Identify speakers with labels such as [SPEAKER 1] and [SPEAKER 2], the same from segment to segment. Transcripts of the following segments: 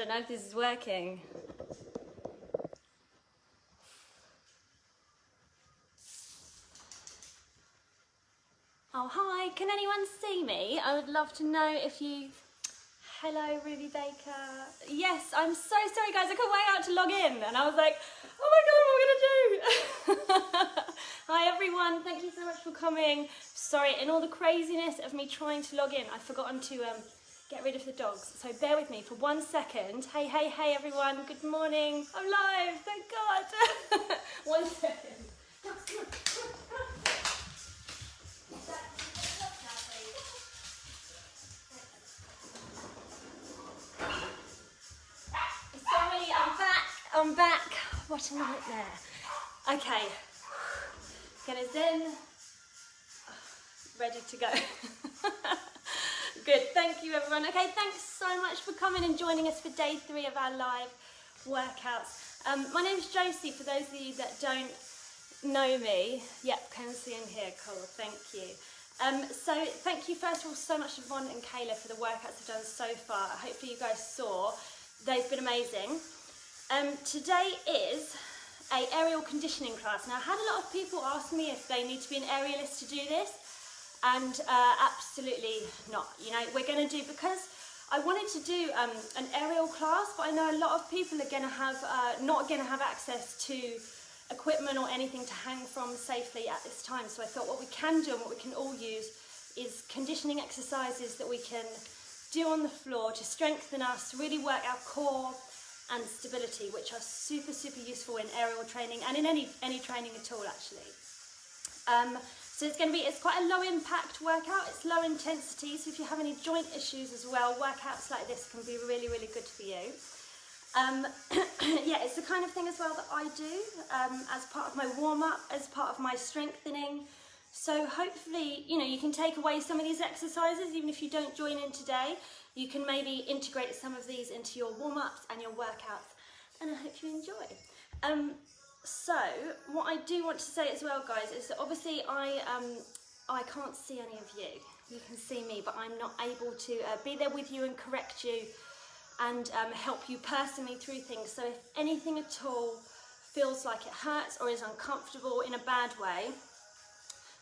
[SPEAKER 1] don't know if this is working. Oh, hi, can anyone see me? I would love to know if you... Hello, Ruby Baker. Yes, I'm so sorry, guys. I couldn't wait out to log in. And I was like, oh my God, what am I going to do? Hi, everyone. Thank you so much for coming. Sorry, in all the craziness of me trying to log in, I've forgotten to get rid of the dogs. So bear with me for 1 second. Hey, hey, hey, everyone. Good morning. I'm live. Thank God. 1 second. Come on, come on, come on. Sorry, I'm back. What a nightmare. Okay, gonna zen. Ready to go. Good, thank you everyone. Okay, thanks so much for coming and joining us for day 3 of our live workouts. My name's Josie, for those of you that don't know me. Yep, can see in here, cool, thank you. So thank you first of all so much to Yvonne and Kayla for the workouts they've done so far. Hopefully you guys saw. They've been amazing. Today is an aerial conditioning class. Now, I had a lot of people ask me if they need to be an aerialist to do this, and absolutely not. You know, we're going to do, because I wanted to do an aerial class, but I know a lot of people are going to have not going to have access to equipment or anything to hang from safely at this time. So I thought what we can do and what we can all use is conditioning exercises that we can do on the floor to strengthen us, to really work our core and stability, which are super, super useful in aerial training and in any training at all, actually. So it's quite a low impact workout, it's low intensity, so if you have any joint issues as well, workouts like this can be really, really good for you. Yeah, it's the kind of thing as well that I do as part of my warm-up, as part of my strengthening. So hopefully, you know, you can take away some of these exercises, even if you don't join in today. You can maybe integrate some of these into your warm-ups and your workouts, and I hope you enjoy. So what I do want to say as well, guys, is that obviously I can't see any of you. You can see me, but I'm not able to be there with you and correct you and help you personally through things. So if anything at all feels like it hurts or is uncomfortable in a bad way,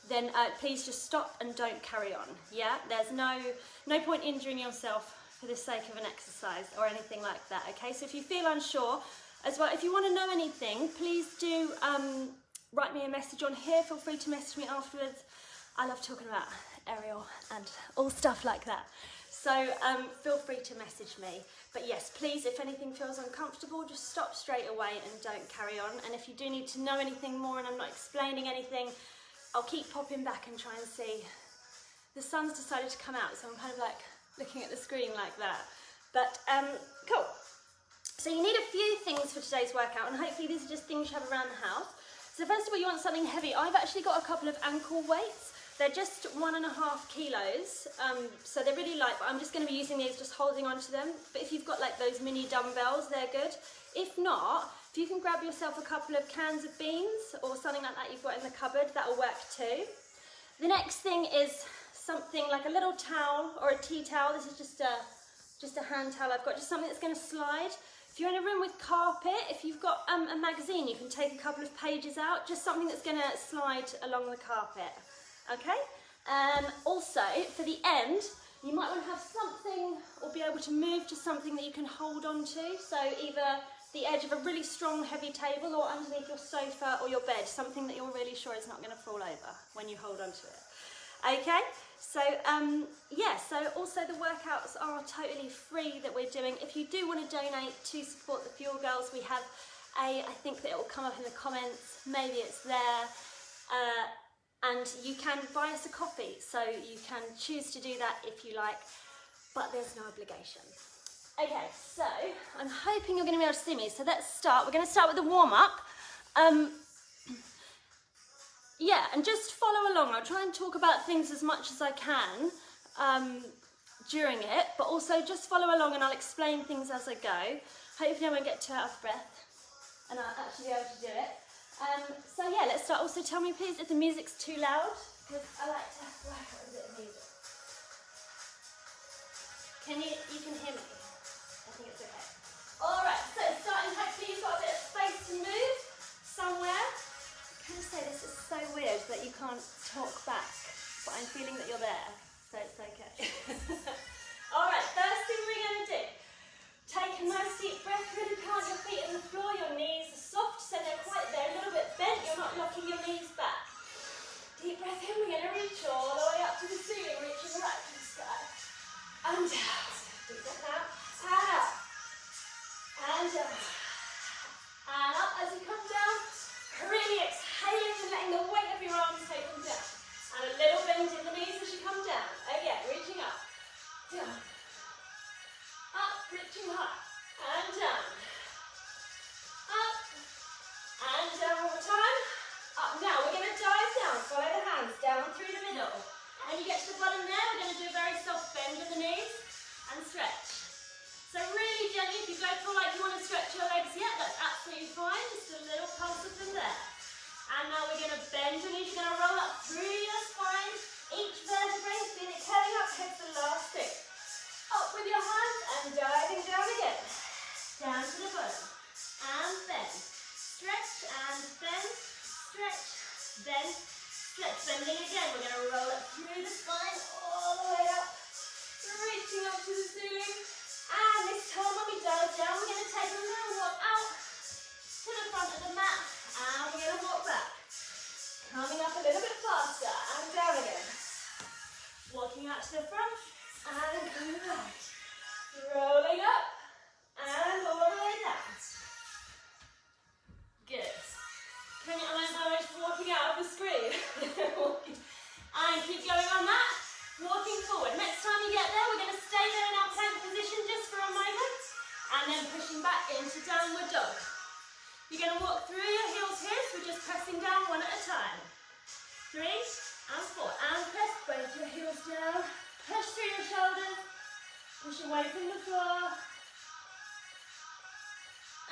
[SPEAKER 1] then please just stop and don't carry on. Yeah, there's no point injuring yourself for the sake of an exercise or anything like that. Okay, so if you feel unsure as well, if you want to know anything, please do write me a message on here. Feel free to message me afterwards. I love talking about aerial and all stuff like that. So feel free to message me. But yes, please, if anything feels uncomfortable, just stop straight away and don't carry on. And if you do need to know anything more and I'm not explaining anything, I'll keep popping back and try and see. The sun's decided to come out, so I'm kind of like looking at the screen like that. But cool. So you need a few things for today's workout, and hopefully these are just things you have around the house. So first of all, you want something heavy. I've actually got a couple of ankle weights. They're just 1.5 kilos, so they're really light, but I'm just going to be using these, just holding onto them. But if you've got like those mini dumbbells, they're good. If not, if you can grab yourself a couple of cans of beans or something like that you've got in the cupboard, that'll work too. The next thing is something like a little towel or a tea towel. This is just a hand towel I've got, just something that's going to slide. If you're in a room with carpet, if you've got a magazine, you can take a couple of pages out, just something that's going to slide along the carpet. Okay? Also, for the end, you might want to have something or be able to move to something that you can hold on to. So either the edge of a really strong, heavy table or underneath your sofa or your bed, something that you're really sure is not going to fall over when you hold on to it. Okay? So, yeah, so also the workouts are totally free that we're doing. If you do want to donate to support the Fuel Girls, we have I think that it will come up in the comments, maybe it's there. And you can buy us a coffee, so you can choose to do that if you like, but there's no obligation. Okay, so I'm hoping you're going to be able to see me, so let's start. We're going to start with the warm-up. Yeah, and just follow along. I'll try and talk about things as much as I can during it, but also just follow along and I'll explain things as I go. Hopefully I won't get too out of breath and I'll actually be able to do it. So yeah, let's start. Also tell me please if the music's too loud, because I like to work out a bit of music. You can hear me? I think it's okay. Alright, so starting hopefully you've got a bit of space to move somewhere. I can say this is so weird that you can't talk back, but I'm feeling that you're there, so it's okay. Alright, first thing we're going to do, take a nice deep breath, really plant your feet on the floor, your knees are soft, so they're a little bit bent, you're not locking your knees back. Deep breath in, we're going to reach all the way up to the ceiling, reaching right to the sky. And down, deep breath out, and up, and down, and up as you come down, really exhaling and letting the weight of your arms take them down. And a little bend in the knees as you come down. Again, reaching up, down, up, reaching high, and down, up, and down one more time, up. Now we're going to dive down, follow the hands down through the middle. And you get to the bottom there, we're going to do a very soft bend in the knees and stretch. So really gently, if you don't feel like you want to stretch your legs yet, that's absolutely fine, just a little pulse of them there. And now we're going to bend your knees, you're going to roll up through your spine, each vertebrae, feel it curling up, head to the last thing. Up with your hands and diving down again. Down to the bottom. And bend. Stretch and bend. Stretch, bend, stretch. Bending again. We're going to roll up through the spine, all the way up. Reaching up to the ceiling. And this time when we dive down, we're going to take a little walk out to the front of the mat. And we're going to walk back. Coming up a little bit faster. And down again. Walking out to the front. And coming back. Rolling up. And all the way down. Good. Can you manage walking out of the screen? And keep going on that. Walking forward. Next time you get there, we're going to stay there in our plank position just for a moment. And then pushing back into downward dog. You're going to walk through your heels here, so we're just pressing down one at a time. 3 and 4. And press both your heels down. Push through your shoulders. Push away from the floor.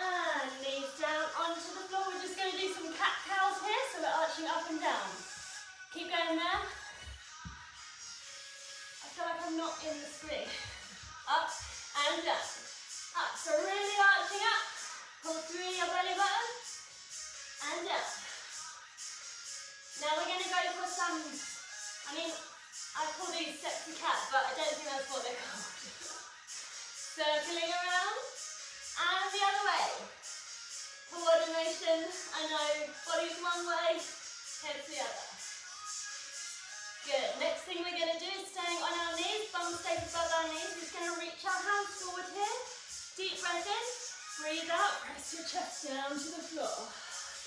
[SPEAKER 1] And knees down onto the floor. We're just going to do some cat-cows here, so we're arching up and down. Keep going there. I feel like I'm not in the screen. Up and down. Up, so really arching up. Pull through your belly button. And down. Now we're going to go for some, I call these sexy cats, but I don't think that's what they're called. Circling around. And the other way. Coordination. I know, body's one way, head's the other. Good. Next thing we're going to do is staying on our knees, bum stays above our knees. We're just going to reach our hands forward here. Deep breath in, breathe out, press your chest down to the floor.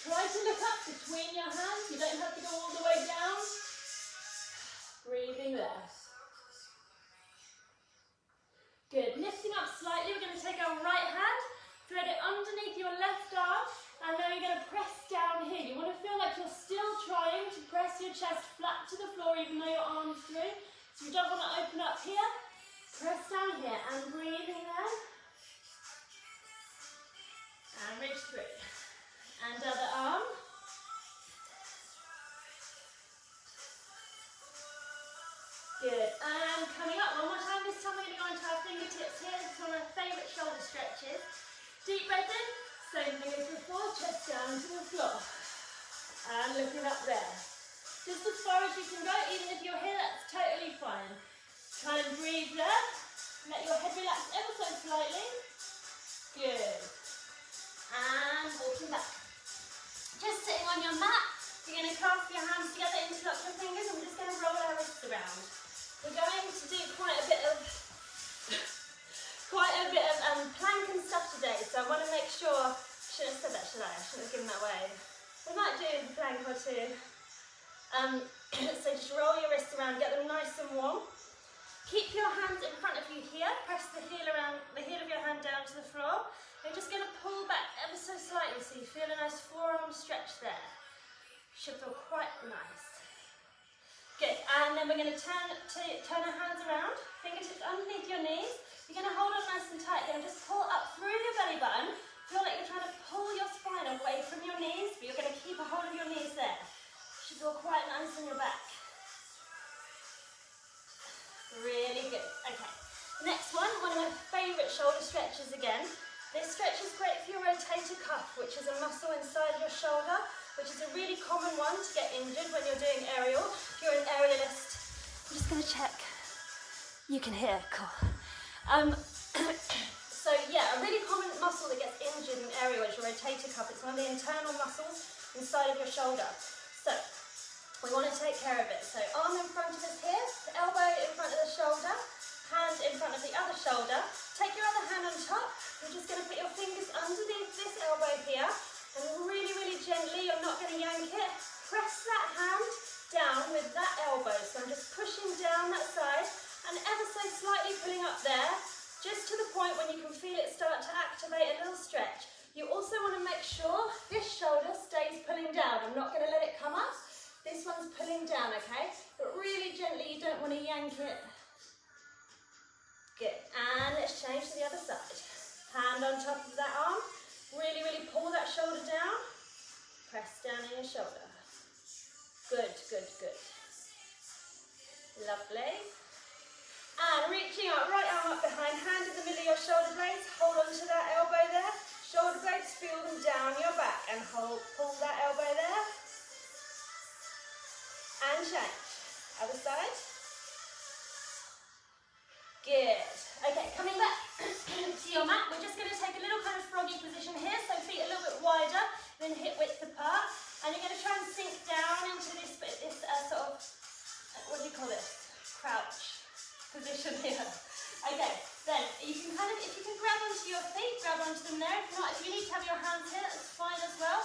[SPEAKER 1] Try to look up between your hands. You don't have to go all the way down. Breathing there. Good. Lifting up slightly, we're going to take our right hand, thread it underneath your left arm, and then we're going to press down here. You want to feel like you're still trying to press your chest flat to the floor even though your arm's through. So you don't want to open up here. Press down here and breathing there. And reach through. And other arm. Good. And coming up one more time. This time we're going to go into our fingertips here. This is one of my favourite shoulder stretches. Deep breath in. Same thing as before. Chest down to the floor. And looking up there. Just as far as you can go. Even if you're here, that's totally fine. Try and breathe there. Let your head relax ever so slightly. Good. And walking back. Just sitting on your mat. You're going to clasp your hands together, interlock your fingers, and we're just going to roll our wrists around. We're going to do quite a bit of plank and stuff today, so I want to make sure. Shouldn't have said that, should I? I shouldn't have given that away. We might do a plank or two. So just roll your wrists around, get them nice and warm. Keep your hands in front of you here. Press the heel of your hand down to the floor. You're just going to pull back ever so slightly so you feel a nice forearm stretch there. Should feel quite nice. Good, and then we're going to turn our hands around, fingertips underneath your knees. You're going to hold on nice and tight. You're going to just pull up through your belly button. Feel like you're trying to pull your spine away from your knees, but you're going to keep a hold of your knees there. Should feel quite nice on your back. Really good. Okay. Next one of my favourite shoulder stretches again. This stretch is great for your rotator cuff, which is a muscle inside your shoulder, which is a really common one to get injured when you're doing aerial. If you're an aerialist, I'm just going to check. You can hear, cool. So yeah, a really common muscle that gets injured in aerial is your rotator cuff. It's one of the internal muscles inside of your shoulder. So we want to take care of it. So arm in front of us here, elbow in front of the shoulder, hand in front of the other shoulder. Take your other hand on top. You're just going to put your fingers underneath this elbow here, and really, really gently, you're not going to yank it, press that hand down with that elbow. So I'm just pushing down that side and ever so slightly pulling up there, just to the point when you can feel it start to activate a little stretch. You also want to make sure this shoulder stays pulling down. I'm not going to let it come up. This one's pulling down, okay? But really gently, you don't want to yank it. Good, and let's change to the other side. Hand on top of that arm. Really, really pull that shoulder down. Press down in your shoulder. Good, good, good. Lovely. And reaching up, right arm up behind, hand in the middle of your shoulder blades. Hold on to that elbow there. Shoulder blades, feel them down your back. And hold, pull that elbow there. And change. Other side. Good. Okay, coming back to your mat, we're just going to take a little kind of froggy position here, so feet a little bit wider, then hip width apart, and you're going to try and sink down into this sort of, what do you call this? Crouch position here. Okay, then you can kind of, if you can grab onto your feet, grab onto them there. If not, if you need to have your hands here, that's fine as well.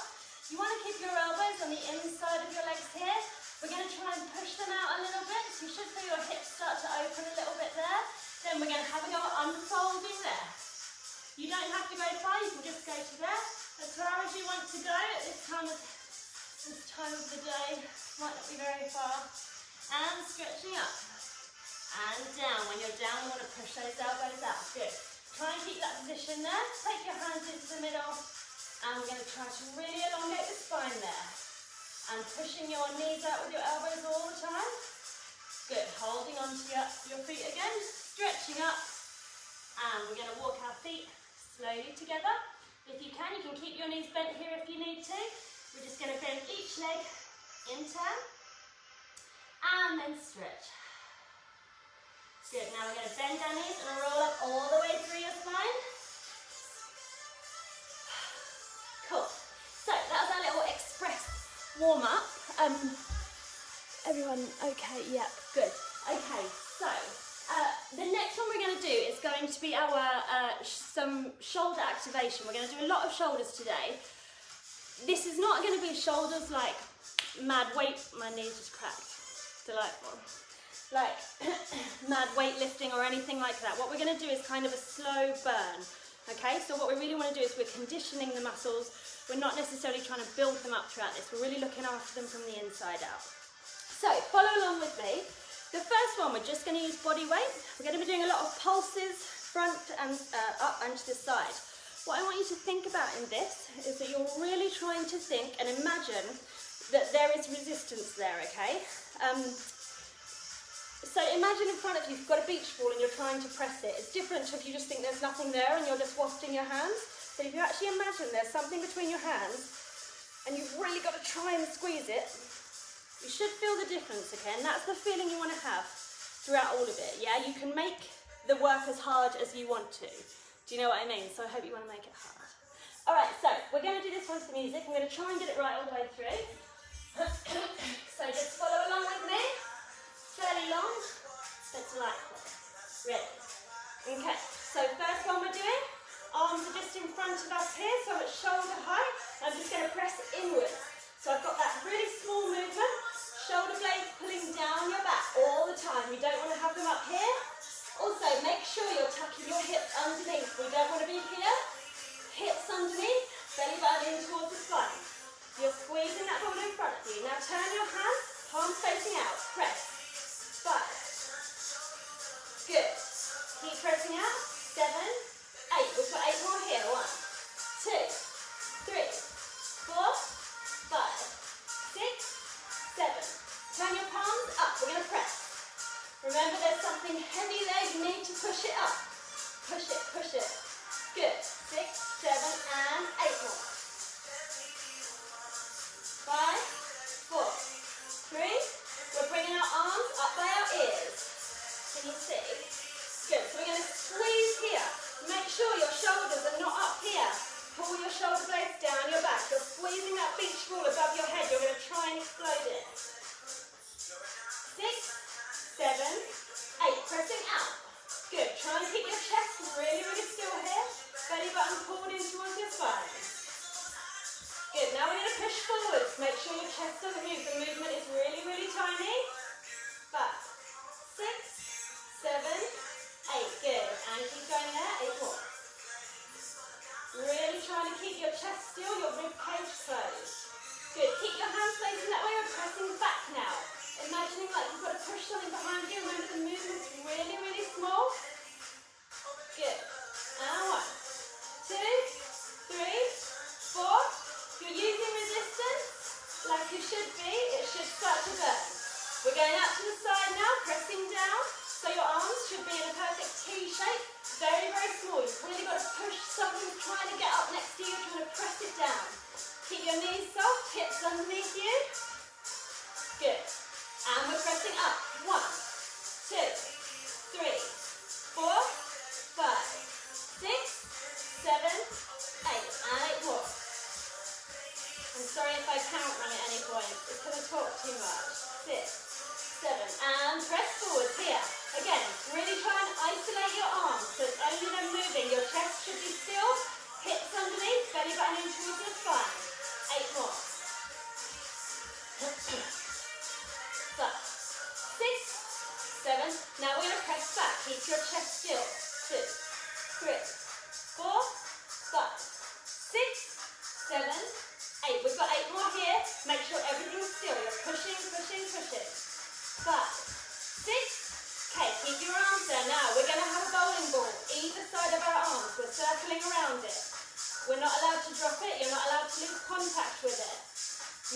[SPEAKER 1] You want to keep your elbows on the inside of your legs here. We're going to try and push them out a little bit, so you should feel your hips start to open a little bit there. Then we're going to have a go at unfolding there. You don't have to go far, you can just go to there. As far as you want to go at this time of the day, might not be very far. And stretching up. And down. When you're down, you want to push those elbows out. Good. Try and keep that position there. Take your hands into the middle. And we're going to try to really elongate the spine there. And pushing your knees out with your elbows all the time. Good. Holding onto your feet again. Stretching up, and we're going to walk our feet slowly together. If you can keep your knees bent here if you need to. We're just going to bend each leg in turn, and then stretch. Good, now we're going to bend our knees and roll up all the way through your spine. Cool. So that was our little express warm-up. Everyone okay? Yeah, good. Okay, so the next one we're going to do is going to be our some shoulder activation. We're going to do a lot of shoulders today. This is not going to be shoulders like mad weight. My knees just cracked. Delightful. Like mad weightlifting or anything like that. What we're going to do is kind of a slow burn. Okay, so what we really want to do is we're conditioning the muscles. We're not necessarily trying to build them up throughout this. We're really looking after them from the inside out. So follow along with me. The first one, we're just going to use body weight. We're going to be doing a lot of pulses, front and up and to the side. What I want you to think about in this is that you're really trying to think and imagine that there is resistance there, okay? So imagine in front of you, you've got a beach ball and you're trying to press it. It's different to if you just think there's nothing there and you're just wafting your hands. So if you actually imagine there's something between your hands and you've really got to try and squeeze it, you should feel the difference, okay? And that's the feeling you want to have throughout all of it, yeah? You can make the work as hard as you want to. Do you know what I mean? So I hope you want to make it hard. All right, so we're going to do this one to the music. I'm going to try and get it right all the way through. So just follow along with me. Fairly long, but delightful. Ready? Okay, so first one we're doing, arms are just in front of us here, so it's shoulder height. I'm just going to press inwards. So I've got that really small movement, shoulder blades pulling down your back all the time. You don't want to have them up here. Also, make sure you're tucking your hips underneath. We don't want to be here. Hips underneath, belly button in towards the spine. You're squeezing that ball in front of you. Now turn your hands, palms facing out. Press. 5. Good. Keep pressing out. 7, 8. We've got 8 more here. 1, 2, 3, 4, 5, 6, 7. Turn your palms up. We're going to press. Remember, there's something heavy there. You need to push it up. Push it, push it. Good. 6, 7, and 8 more. 5, 4, 3. We're bringing our arms up by our ears. Can you see? Good. So we're going to squeeze here. Make sure your shoulders are not up here. Pull your shoulder blades down your back. You're squeezing that beach ball above your head. You're going to try and explode it. 6, 7, 8. Pressing out. Good. Try and keep your chest really, really still here. Belly button pulled in towards your spine. Good. Now we're going to push forwards. Make sure your chest doesn't move. The movement is really, really tiny. 5, 6, 7, 8. Good. And keep going there. 8 more. Really trying to keep your chest still, your rib cage closed. Good. Keep your hands facing that way. We're pressing back now. Imagining like you've got to push something behind you. Remember the movement's really, really small. Good. And 1, 2, 3, 4. If you're using resistance, like you should be, it should start to burn. We're going out to the side now, pressing down. So your arms should be in a perfect T shape. Very, very small. You've really got to push something, trying to get up next to you, trying to press it down. Keep your knees soft, hips underneath you. Good. And we're pressing up. 1, 2, 3, 4, 5, 6, 7, 8. And 8 more. I'm sorry if I count wrong at any point. It's because I talk too much. 6, 7. And press forwards here. Again, really try and isolate your arms. So it's only them moving. Your chest should be still. Hips underneath. Belly button in towards your spine. 8 more. 5, 6, 7. Now we're going to press back. Keep your chest still. 2, 3, 4, 5, 6, 7, 8. We've got 8 more here. Make sure everything's still. You're pushing, pushing, pushing. 5, 6. Okay, keep your arms there. Now we're going to have a bowling ball either side of our arms. We're circling around it. We're not allowed to drop it. You're not allowed to lose contact with it.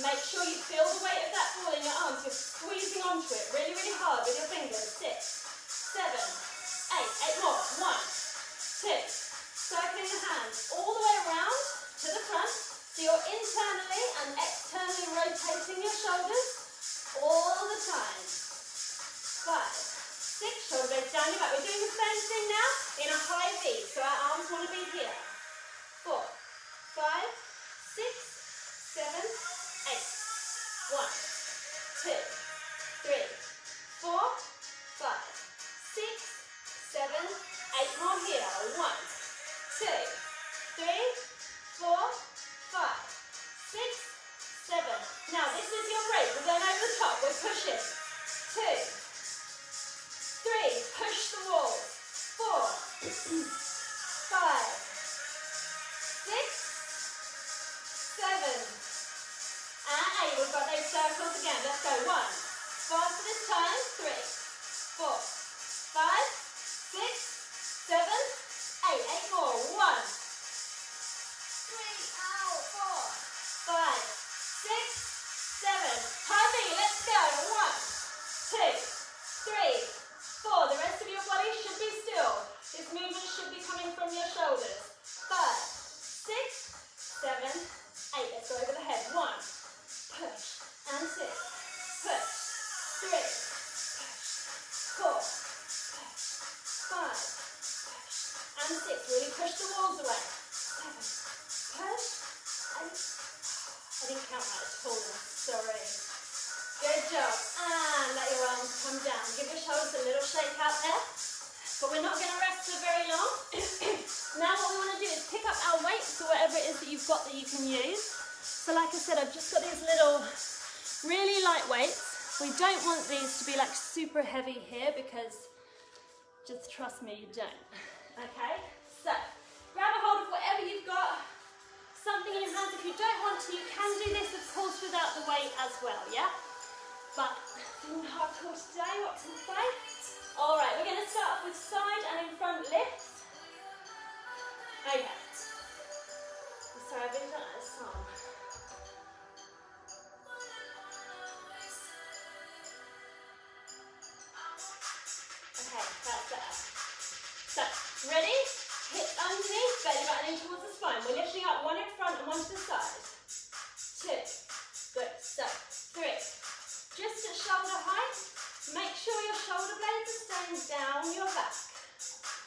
[SPEAKER 1] Make sure you feel the weight of that ball in your arms. You're squeezing onto it really, really hard with your fingers. 6, 7, 8. 8 more. 1, 2. Circling the hands all the way around to the front. So you're internally and externally rotating your shoulders all the time. 5, 6. Shoulder blades down your back. We're doing the same thing now in a high V. So our arms want to be here. 4, 5, 6, 7, 8. 1, 2, 3, 4, 5, 6, 7, 8 more here. 1, 2, 3, 4, 5, 6, 7. Now this is your break. We're going over the top. We're pushing. 2, 3. Push the wall. 4, 5, 6, 7. And 8. We've got those circles again. Let's go. 1. Faster this time. 3, 4, 5, 6, 7, 8. 8 more. 1, 3, 4, 5, 6, 7. High V. Let's go. 1, 2, 3, 4. The rest of your body should be still. This movement should be coming from your shoulders. 5, 6, 7, 8. Let's go over the head. 1. Push and 6. Push. 3. Push. 4. Push. 5. Push. And 6. Really push the walls away. 7. Push. 8. I didn't count that at all. Sorry. Good job. And let your arms come down. Give your shoulders a little shake out there. But we're not going to rest for very long. Now what we want to do is pick up our weights or whatever it is that you've got that you can use. So like I said, I've just got these little really light weights. We don't want these to be like super heavy here because just trust me, you don't. Okay, so grab a hold of whatever you've got, something in your hands. If you don't want to, you can do this of course without the weight as well, yeah? But doing hardcore today, what can I say? All right, we're going to start off with side and in front lifts. Okay. I'm sorry, I've been done at a song. Okay, that's better. So, ready? Hips underneath, belly button in towards side. 2. Good. So 3. Just at shoulder height, make sure your shoulder blades are staying down your back.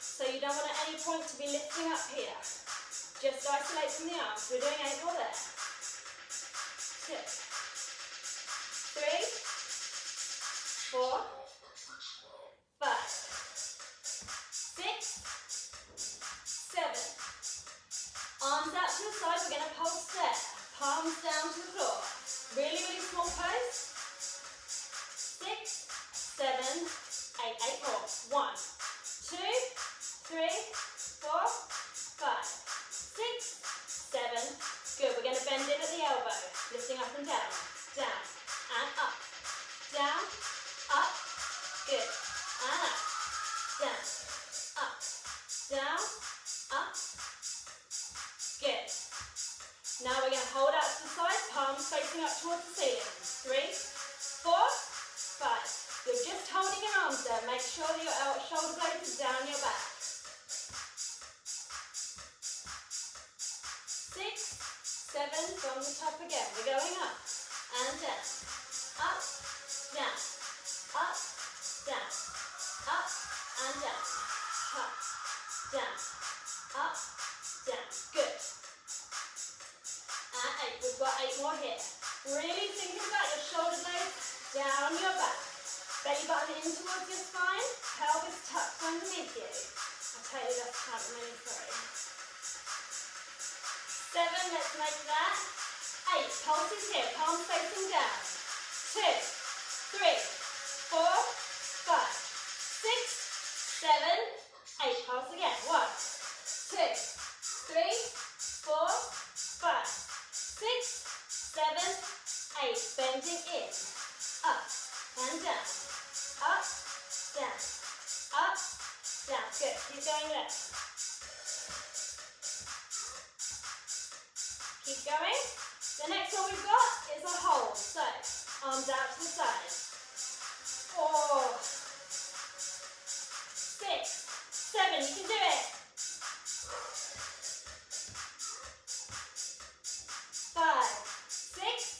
[SPEAKER 1] So you don't want at any point to be lifting up here. Just isolate from the arms. We're doing 8 more there. 2, 3, 4, 5, 6, 7. Arms out to the side. We're going to pulse there. Palms down to the floor. Really, really small pose. 6, 7, 8. 8 more. 1, 2, 3, 4, 5, 6, 7. Good. We're going to bend in at the elbow. Lifting up and down. Down and up. Down, up. Good. And up. Down, up. Down, up. Good. Now we're going to hold out to the side. Palms facing up towards the ceiling. 3, 4, 5. You're just holding your arms there. Make sure that your shoulder blades are down your back. 6, 7, from the top again. We're going up and down. Up, down. Up, down. Up and down. Up, down. Up, down. Good. And 8. We've got 8 more here. Really thinking about your shoulder blades down your back. Belly button in towards your spine. Pelvis tucked underneath you. I'll tell you that's count. I'm really sorry. 7. Let's make that. 8. Pulses here. Palms facing down. 2, 3, 4, 5, 6, 7, 8. Pulse again. 1, 2, 3, 4, 5, 6, 7, 8. Bending in. Up and down. Up, down. Up, down. Good. Keep going there. Keep going. The next one we've got is a hold. So, arms out to the side. 4, 6, 7. You can do it. 5, 6,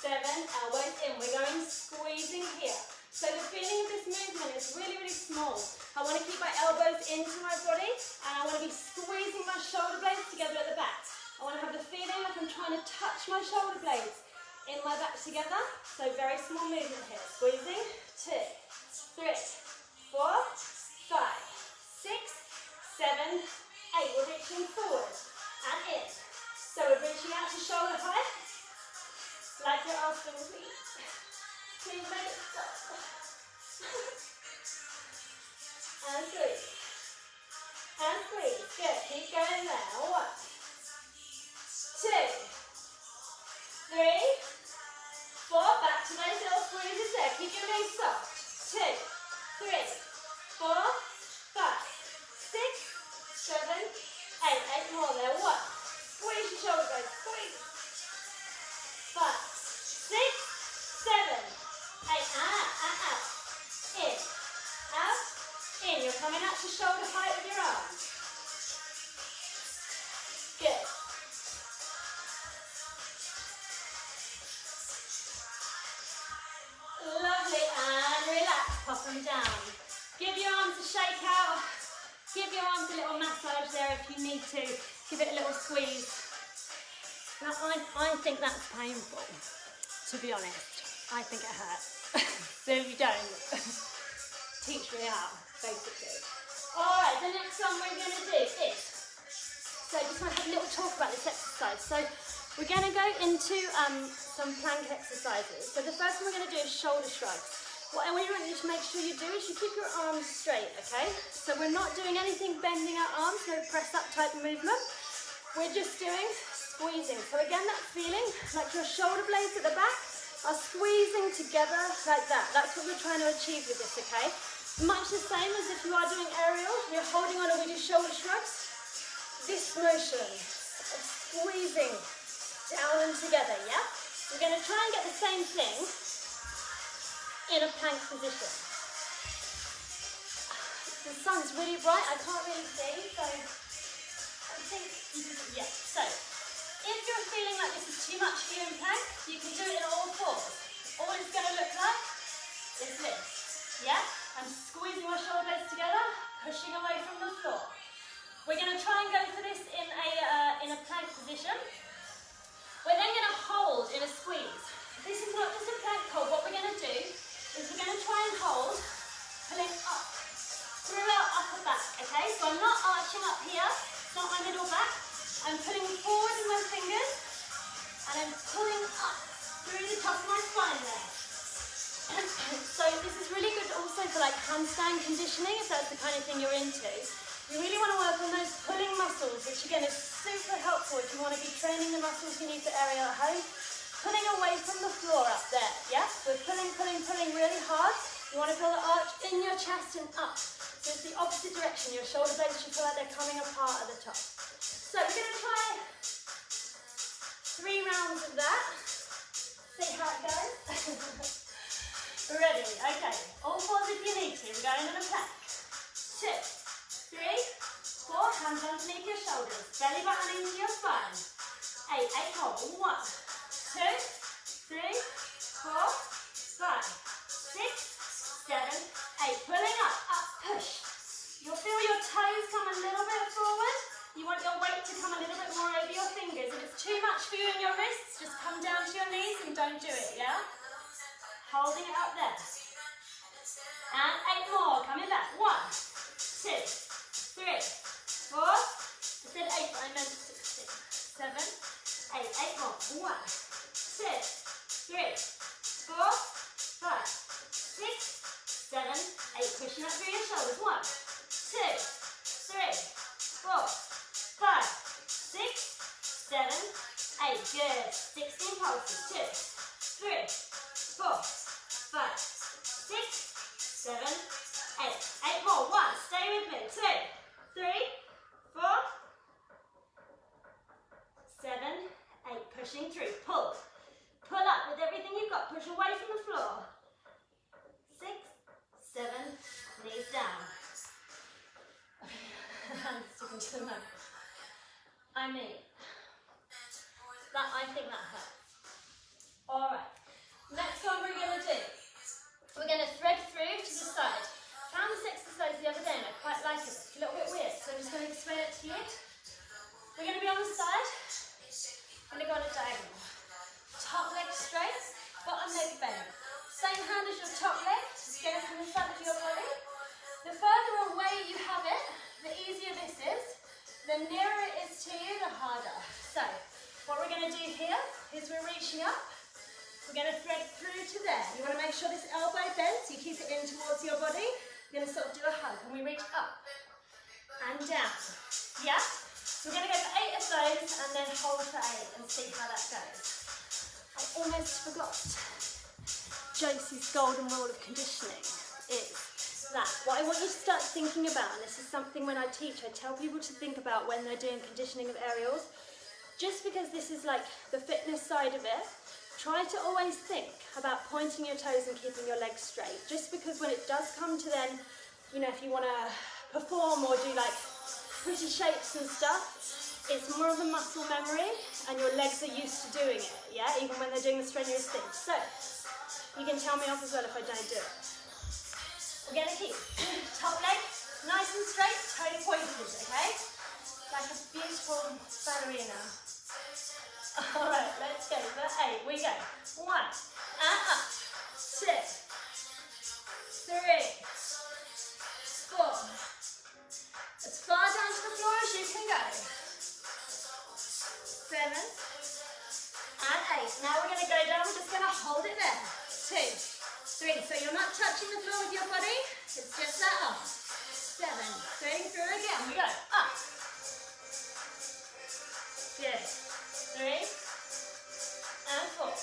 [SPEAKER 1] 7. Elbows in. We're going squeezing here. So the feeling of this movement is really, really small. I want to keep my elbows into my body and I want to be squeezing my shoulder blades together at the back. I want to have the feeling like I'm trying to touch my shoulder blades in my back together. So very small movement here. Squeezing. 2, 3, 4, 5, 6, 7, 8. We're reaching forward and in. So we're reaching out to shoulder height. Like you're asking, please. Please make it stop. And squeeze. And squeeze. Good. Keep going there. 1, 2, 3, 4. Back to those little squeezes there. Keep your knees soft. 2, 3, 4, 5, 6, 7, 8. 8 more there. 1. Squeeze your shoulder blades. Squeeze. 5, 6, 7, 8. Out. Out. In. Out. In. You're coming out to shoulder height with your arms. Good. Lovely, and relax, pop them down. Give your arms a shake out. Give your arms a little massage there if you need to. Give it a little squeeze. Now, I think that's painful, to be honest. I think it hurts. So if you don't, teach me how, basically. Alright, the next one we're going to do is, so I just want to have a little talk about this exercise. So we're going to go into some plank exercises. So the first one we're going to do is shoulder shrugs. What I want you to make sure you do is you keep your arms straight, okay? So we're not doing anything bending our arms, no press up type movement. We're just doing squeezing. So again, that feeling like your shoulder blades at the back are squeezing together like that. That's what we're trying to achieve with this, okay? Much the same as if you are doing aerial, you're holding on and we do shoulder shrugs. This motion of squeezing down and together, yeah? We're going to try and get the same thing in a plank position. The sun's really bright, I can't really see, so I think, yeah. So, If you're feeling like this is too much for you in plank, you can do it in all fours. All it's going to look like is this. Yeah? I'm squeezing my shoulder blades together, pushing away from the floor. We're going to try and go for this in a plank position. We're then going to hold in a squeeze. This is not just a plank hold. What we're going to do is we're going to try and hold, pulling up through our upper back, okay? So I'm not arching up here, it's not my middle back. I'm pulling forward with my fingers, and I'm pulling up through the top of my spine there. So this is really good also for like handstand conditioning, if that's the kind of thing you're into. You really want to work on those pulling muscles, which again is super helpful if you want to be training the muscles you need for aerial at home. Pulling away from the floor up there, yeah? So we're pulling, pulling, pulling really hard. You want to feel the arch in your chest and up. So it's the opposite direction. Your shoulder blades should feel like they're coming apart at the top. So we're going to try 3 rounds of that. See how it goes. Ready? Okay. All fours if you need to. We're going in a plank. 2, 3, 4. Hands underneath your shoulders. Belly button into your spine. 8. 8 hold. 1, 2, 3, 4, 5, 6, 7, 8. Pulling up, push. You'll feel your toes come a little bit forward. You want your weight to come a little bit more over your fingers. If it's too much for you in your wrists, just come down to your knees and don't do it, yeah? Holding it up there. And 8 more, coming back. 1, 2, 3, 4. I said 8, but I meant 16. 7, 8. 8 more. 1, 2, 3, 4, 5, 6, 7, 8. Pushing up through your shoulders. 1, 2, 3, 4, 5, 6, 7, 8. Good. 16 pulses. 2, 3, 4, 5, 6, 7, 8. 8 more. 1. Stay with me. 2, 3, 4, 7, 8. Pushing through. Pull. Pull up with everything you've got. Push away from the floor. 6, 7. Knees down. Hands sticking to the mat. I think that hurts. Alright. Next one we're going to do. We're going to thread through to the side. I found this exercise the other day and I quite like it. It's a little bit weird, so I'm just going to explain it to you. We're going to be on the side. We're going to go on a diagonal. Top leg straight, bottom leg bent. Same hand as your top leg. It's going to come in front of your body. The further away you have it, the easier this is. The nearer it is to you, the harder. So, what we're going to do here is we're reaching up. We're going to thread through to there. You want to make sure this elbow bends. You keep it in towards your body. You're going to sort of do a hug. And we reach up and down. Yeah? So we're going to go for 8 of those and then hold for 8 and see how that goes. I almost forgot. Josie's golden rule of conditioning is that what I want you to start thinking about, and this is something when I teach, I tell people to think about when they're doing conditioning of aerials. Just because this is like the fitness side of it, try to always think about pointing your toes and keeping your legs straight. Just because when it does come to then, you know, if you want to perform or do like pretty shapes and stuff, it's more of a muscle memory and your legs are used to doing it, yeah, even when they're doing the strenuous things. So, you can tell me off as well if I don't do it. We're going to keep top leg nice and straight, toe pointed, okay? Like a beautiful ballerina. Alright, let's go for 8. We go. 1, and up. 2, 3, 4. As far down to the floor as you can go. 7, and 8. Now we're going to go down, we're just going to hold it there. 2, 3. So you're not touching the floor with your body, it's just that up. 7. Threading through again. We go. Up. Good. 3, and 4, 5,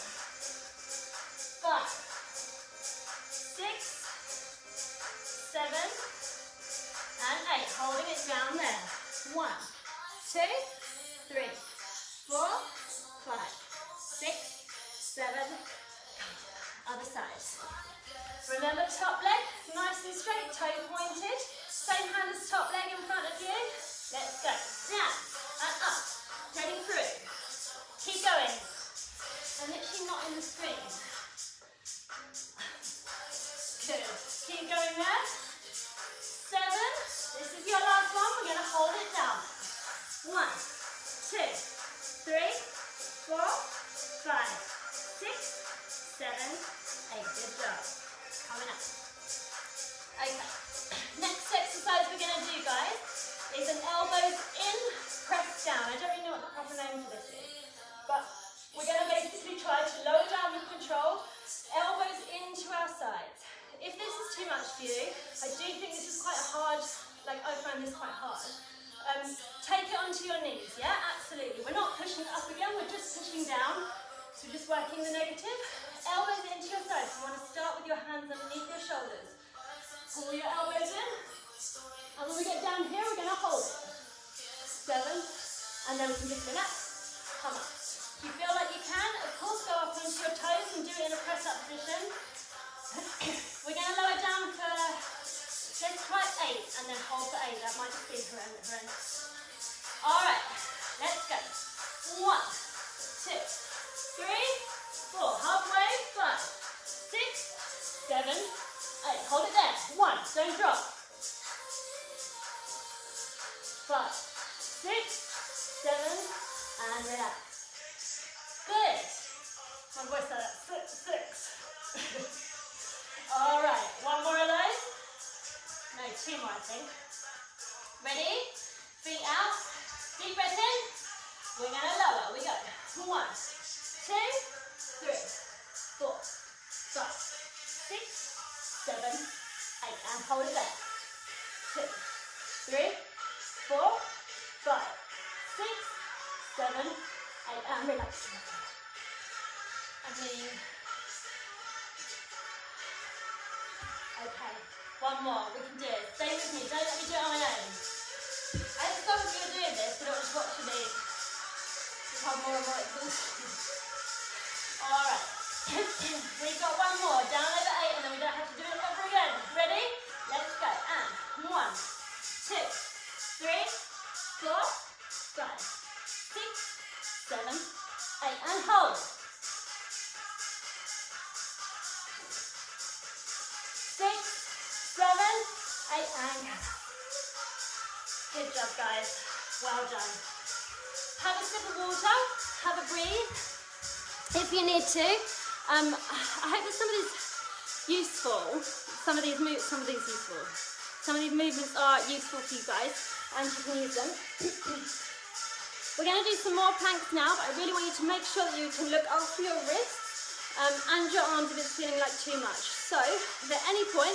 [SPEAKER 1] 6, 7, and 8. Holding it down there. 1, 2, 3, 4, 5, 6, 7. Other side. Remember top leg, nice and straight, toe pointed. Same hand as top leg in front of you. Let's go. Down and up. Threading through. 1, Keep going. I'm literally not in the screen. Good. Keep going there. 7. This is your last one. We're going to hold it down. 1, 2, 3, 4, 5, 6, 7, 8. Good job. Coming up. Okay. Next exercise we're going to do, guys, is an elbows in, press down. I don't really know what the proper name for this is, but we're going to basically try to lower down with control, elbows into our sides. If this is too much for you, I do think this is quite hard, like I find this quite hard. Take it onto your knees, yeah? Absolutely. We're not pushing up again, we're just pushing down. So we're just working the negative. Elbows into your sides. You want to start with your hands underneath your shoulders. Pull your elbows in. And when we get down here, we're going to hold it. 7. And then we can just relax. Come up. If you feel like you can, of course, go up onto your toes and do it in a press-up position. We're going to lower down for, let's try 8 and then hold for 8. That might just be horrendous. Alright, let's go. 1, 2, 3, 4. Halfway. 5, 6, 7, 8. Hold it there. 1. Don't drop. 5, 6, 7, and relax. Good. My voice said that. 6. Alright, one more of those. No, 2 more I think. Ready? Feet out. Deep breath in. We're going to lower. We go. 1, 2, 3, 4, 5, 6, 7, 8. And hold it there. 2, 3, 4, 5, 6, 7, 8. And relax. Okay, one more, we can do it. Stay with me, don't let me do it on my own. I just thought you were doing this, but it was watching me become more and more exhausted. Alright, we've got one more, down over 8, and then we don't have to do it over again. Ready? Let's go, and 1, 2, 3, 4, 5, 6, 7, 8, and hold. 6, 7, 8, and good job, guys. Well done. Have a sip of water, have a breathe if you need to. I hope that some of these useful. Some of these movements are useful for you guys, and you can use them. We're going to do some more planks now, but I really want you to make sure that you can look after your wrists and your arms if it's feeling like too much. So, if at any point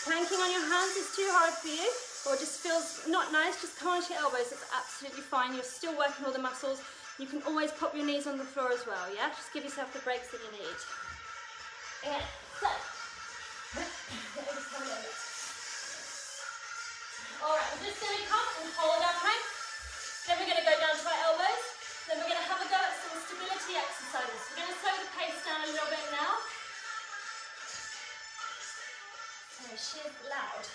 [SPEAKER 1] planking on your hands is too hard for you, or just feels not nice, just come onto your elbows. It's absolutely fine. You're still working all the muscles. You can always pop your knees on the floor as well, yeah? Just give yourself the breaks that you need. Okay, so. Alright, we're just going to come and hold our plank. Then we're going to go down to our elbows. Then we're going to have a go at some stability exercises. We're going to slow the pace down a little bit now. Sorry, she's loud.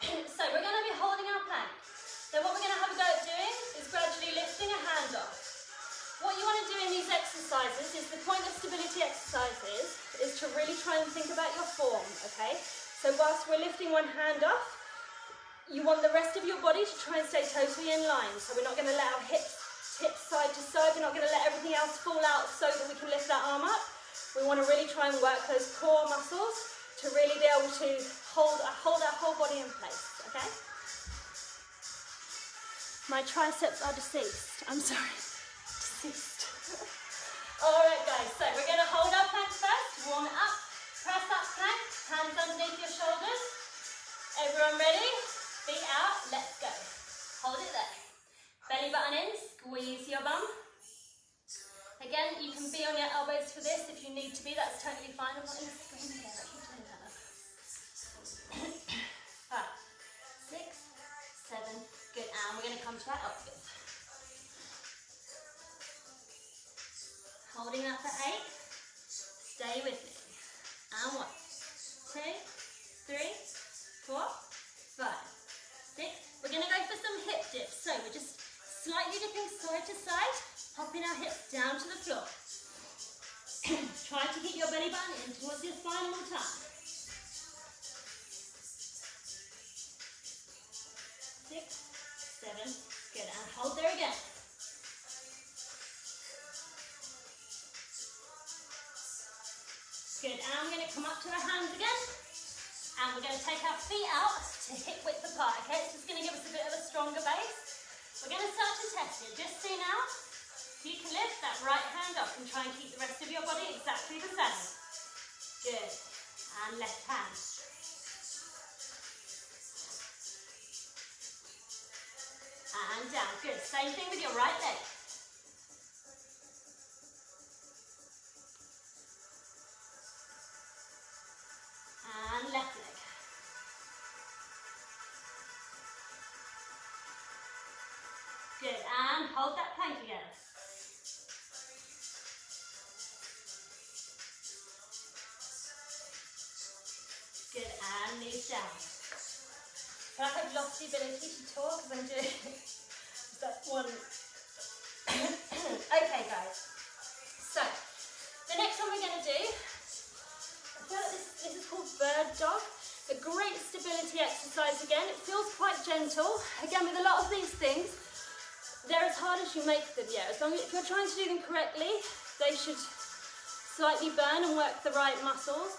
[SPEAKER 1] So we're going to be holding our plank. Then what we're going to have a go at doing is gradually lifting a hand off. What you want to do in these exercises is, the point of stability exercises is to really try and think about your form, okay? So whilst we're lifting one hand off, you want the rest of your body to try and stay totally in line. So we're not going to let our hips side to side. We're not going to let everything else fall out so that we can lift that arm up. We want to really try and work those core muscles to really be able to hold our whole body in place, okay? My triceps are deceased. I'm sorry. Deceased. Alright guys, so we're going to hold our plank first, warm it up, press up plank, hands underneath your shoulders. Everyone ready? Feet out, let's go. Hold it there. Belly button in, squeeze your bum. Again, you can be on your elbows for this if you need to be, that's totally fine. I'm not in the screen again, I keep doing that. 5, 6, 7, good, and we're going to come to our elbows. Holding that for 8, stay with me. And 1, 2, 3, 4, 5, 6. We're going to go for some hip dips. So we're just slightly dipping side to side, Popping our hips down to the floor. Try to keep your belly button in towards your spine all the time. 6, 7, good, and hold there again. Good, and I'm going to come up to our hands again, and we're going to take our feet out to hip width apart, okay? It's just going to give us a bit of a stronger base. We're going to start to test it. Just see now, you can lift that right hand up and try and keep the rest of your body exactly the same. Good, and left hand. And down, good. Same thing with your right leg. And left leg. Good, and hold that plank again. Good, and knees down. I feel like I've lost the ability to talk because I'm doing that one. Okay guys, so the next one we're going to do, I feel like this is called bird dog. A great stability exercise again. It feels quite gentle. Again, with a lot of these things, they're as hard as you make them, yeah. As long as if you're trying to do them correctly, they should slightly burn and work the right muscles.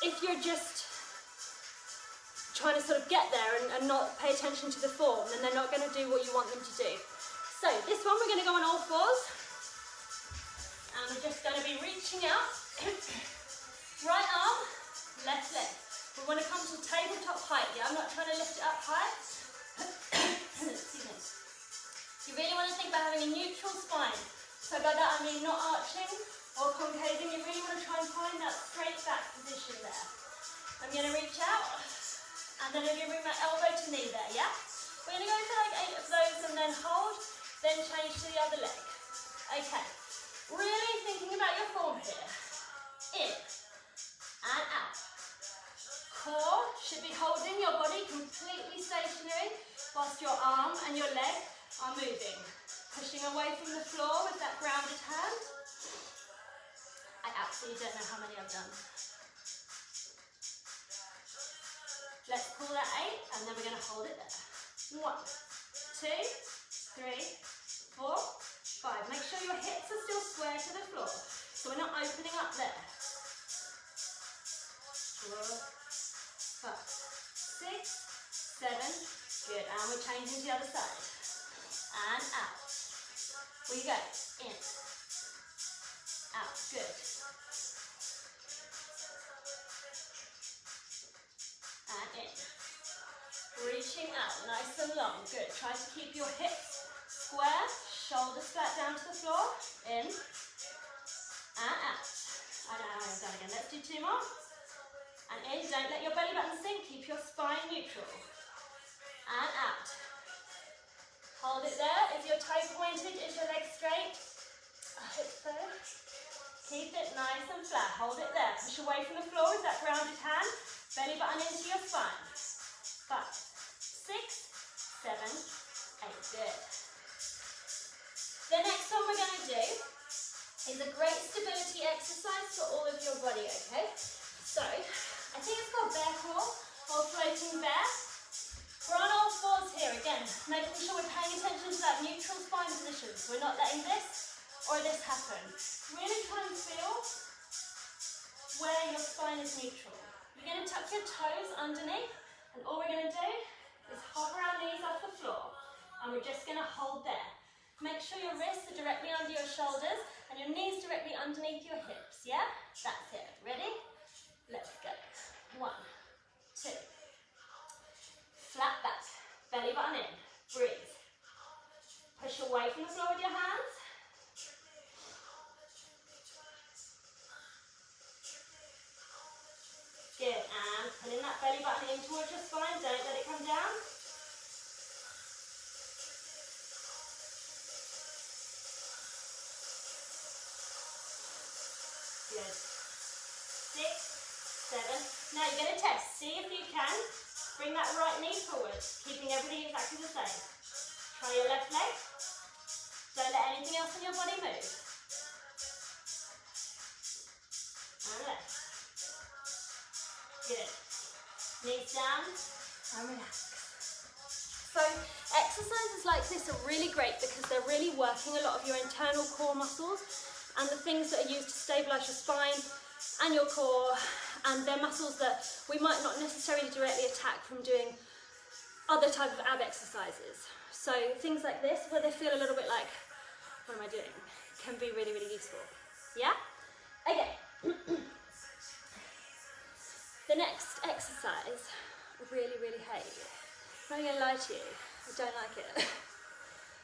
[SPEAKER 1] If you're just trying to sort of get there and not pay attention to the form, then they're not going to do what you want them to do. So this one we're going to go on all fours, and we're just going to be reaching out, right arm, left leg. We want to come to tabletop height, yeah? I'm not trying to lift it up high. Excuse me. You really want to think about having a neutral spine. So by that I mean not arching or concaving. You really want to try and find that straight back position there. I'm going to reach out. And then I'm going to bring my elbow to knee there, yeah? We're going to go for like 8 of those and then hold, then change to the other leg. Okay, really thinking about your form here. In and out. Core should be holding your body completely stationary whilst your arm and your leg are moving. Pushing away from the floor with that grounded hand. I absolutely don't know how many I've done. Let's call that 8, and then we're going to hold it there. 1, 2, 3, 4, 5. Make sure your hips are still square to the floor, so we're not opening up there. 4, 5, 6, 7. Good, and we're changing to the other side. And out. We go. In. Out. Good. And in. Reaching out, nice and long. Good. Try to keep your hips square, shoulders flat down to the floor. In. And out. And out. Done again. Let's do 2 more. And in. Don't let your belly button sink. Keep your spine neutral. And out. Hold it there. Is your toe pointed? Is your leg straight? I hope so. Keep it nice and flat. Hold it there. Push away from the floor with that grounded hand. Belly button into your spine. 5, 6, 7, 8. Good. The next one we're going to do is a great stability exercise for all of your body, okay? So, I think it's called bear crawl or floating bear. We're on all fours here again, making sure we're paying attention to that neutral spine position. So we're not letting this or this happen. Really try and feel where your spine is neutral. You're going to tuck your toes underneath, and all we're going to do is hover our knees off the floor, and we're just going to hold there. Make sure your wrists are directly under your shoulders and your knees directly underneath your hips, yeah? That's it. Ready? Let's go. 1, 2. Flat back, belly button in, breathe. Push away from the floor with your hands. Good, and pulling that belly button in towards your spine, don't let it come down. Good. 6, 7. Now you're going to test, see if you can. Bring that right knee forward, keeping everything exactly the same. Try your left leg. Don't let anything else in your body move. And left. Good. Knees down and relax. So exercises like this are really great because they're really working a lot of your internal core muscles and the things that are used to stabilise your spine and your core, and they're muscles that we might not necessarily directly attack from doing other type of ab exercises. So things like this, where they feel a little bit like, what am I doing, can be really, really useful. Yeah? Okay. The next exercise I really, really hate. I'm not going to lie to you, I don't like it.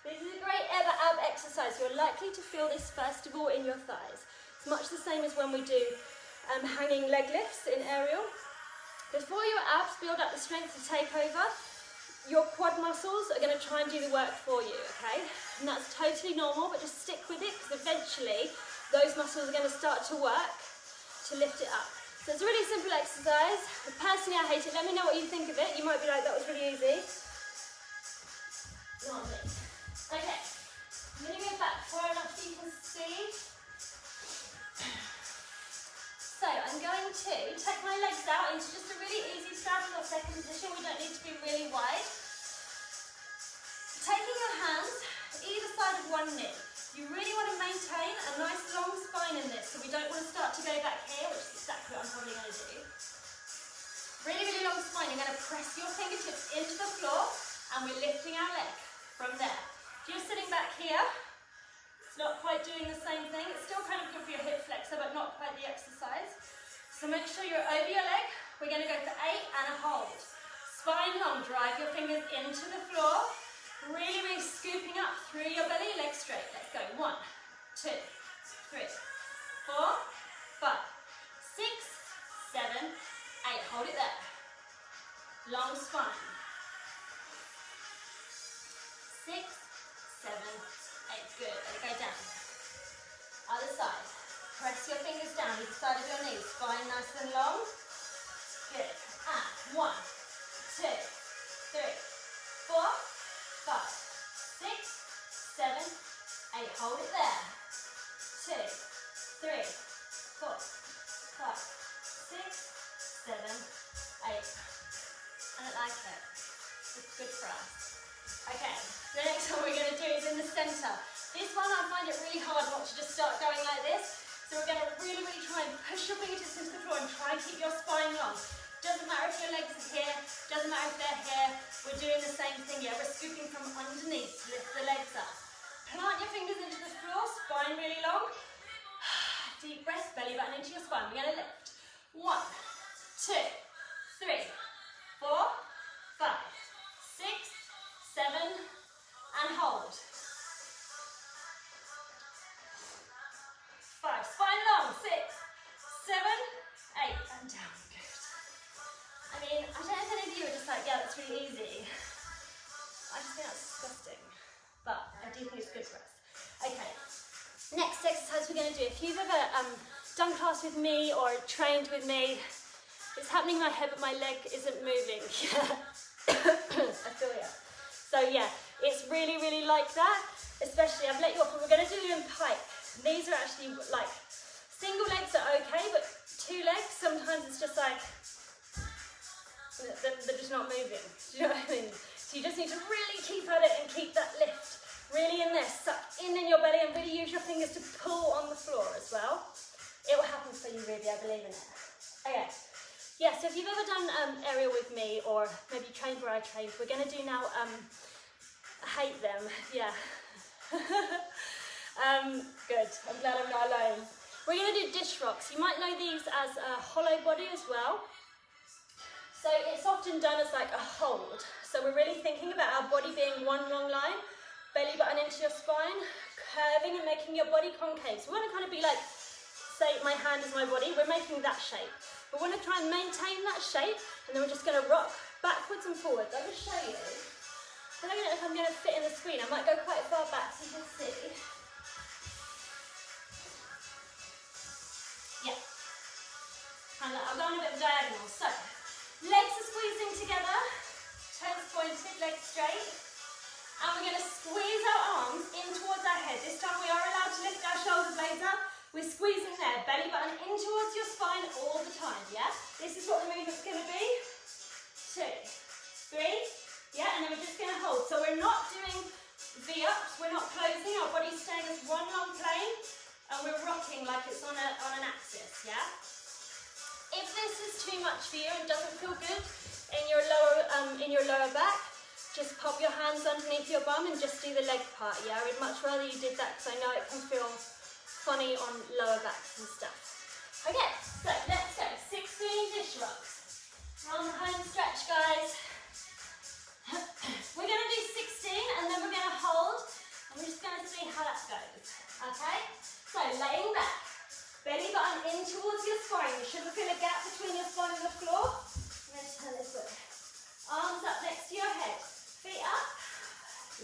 [SPEAKER 1] This is a great ab exercise. You're likely to feel this first of all in your thighs. It's much the same as when we do hanging leg lifts in aerial. Before your abs build up the strength to take over, your quad muscles are going to try and do the work for you, okay? And that's totally normal, but just stick with it because eventually those muscles are going to start to work to lift it up. So it's a really simple exercise. Personally, I hate it. Let me know what you think of it. You might be like, that was really easy. Not me. Okay, I'm going to go back far enough so you can see. So I'm going to take my legs out into just a really easy straddle or second position. We don't need to be really wide. Taking your hands either side of one knee. You really want to maintain a nice long spine in this, so we don't want to start to go back here, which is exactly what I'm probably going to do. Really, really long spine. You're going to press your fingertips into the floor, and we're lifting our leg from there. If you're sitting back here, it's not quite doing the same thing. It's still kind of good for your hip flexor, but not quite the exercise. So make sure you're over your leg. We're going to go for 8 and a hold. Spine long, drive your fingers into the floor. Really, really scooping up through your belly, legs straight. Let's go. 1, 2, 3, 4, 5, 6, 7, 8. Hold it there. Long spine. 6, 7, 8. Good. Let it go down. Other side. Press your fingers down either side of your knees. Spine nice and long. Good. And 1, 2, 3, 4, 5, 6, 7, 8. Hold it there. 2, 3, 4, 5, 6, 7, 8. I don't like it. It's good for us. Okay, the next one we're going to do is in the centre. This one I find it really hard not to just start going like this. So we're going to really, really try and push your fingertips into the floor and try and keep your spine long. Doesn't matter if your legs are here, doesn't matter if they're here, we're doing the same thing, yeah, we're scooping from underneath to lift the legs up. Plant your fingers into the floor, spine really long. Deep breath, belly button into your spine. We're going to lift. 1, 2, 3, 4, 5, 6, 7, and hold. 5, spine long, 6, 7, 8, and down. I mean, I don't know if any of you are just like, yeah, that's really easy. I just think that's disgusting. But I do think it's good for us. Okay. Next exercise we're going to do. If you've ever done class with me or trained with me, it's happening in my head but my leg isn't moving. I feel ya. So yeah, it's really, really like that. Especially, I've let you off, but we're going to do them in pike. These are actually like, single legs are okay, but 2 legs, sometimes it's just like, they're just not moving. Do you know what I mean? So you just need to really keep at it and keep that lift really in there. Suck in your belly and really use your fingers to pull on the floor as well. It will happen for you, really, I believe in it. Okay. Yeah, so if you've ever done aerial with me or maybe trained where I trained, we're going to do now, I hate them, yeah. Good, I'm glad I'm not alone. We're going to do dish rocks. You might know these as a hollow body as well. So it's often done as like a hold. So we're really thinking about our body being one long line, belly button into your spine, curving and making your body concave. So we want to kind of be like, say my hand is my body, we're making that shape. We want to try and maintain that shape, and then we're just going to rock backwards and forwards. I'll just show you. I don't know if I'm going to fit in the screen. I might go quite far back so you can see. Yeah. And I'll go on a bit of diagonal. So, legs are squeezing together, toes pointed, legs straight. And we're going to squeeze our arms in towards our head. This time we are allowed to lift our shoulder blades up. We're squeezing there, belly button in towards your spine all the time, yeah? This is what the movement's going to be. 2, 3, yeah, and then we're just going to hold. So we're not doing V-ups, we're not closing, our body's staying as one long plane, and we're rocking like it's on an axis, yeah? If this is too much for you and doesn't feel good in your lower back, just pop your hands underneath your bum and just do the leg part, yeah? I would much rather you did that because I know it can feel funny on lower backs and stuff. Okay, so let's go. 16 dish rocks. We're on the home stretch, guys. We're going to do 16 and then we're going to hold. And we're just going to see how that goes. Okay? So laying back. Belly button in towards your spine. You shouldn't feel a gap between your spine and the floor. I'm going to turn this way. Arms up next to your head. Feet up.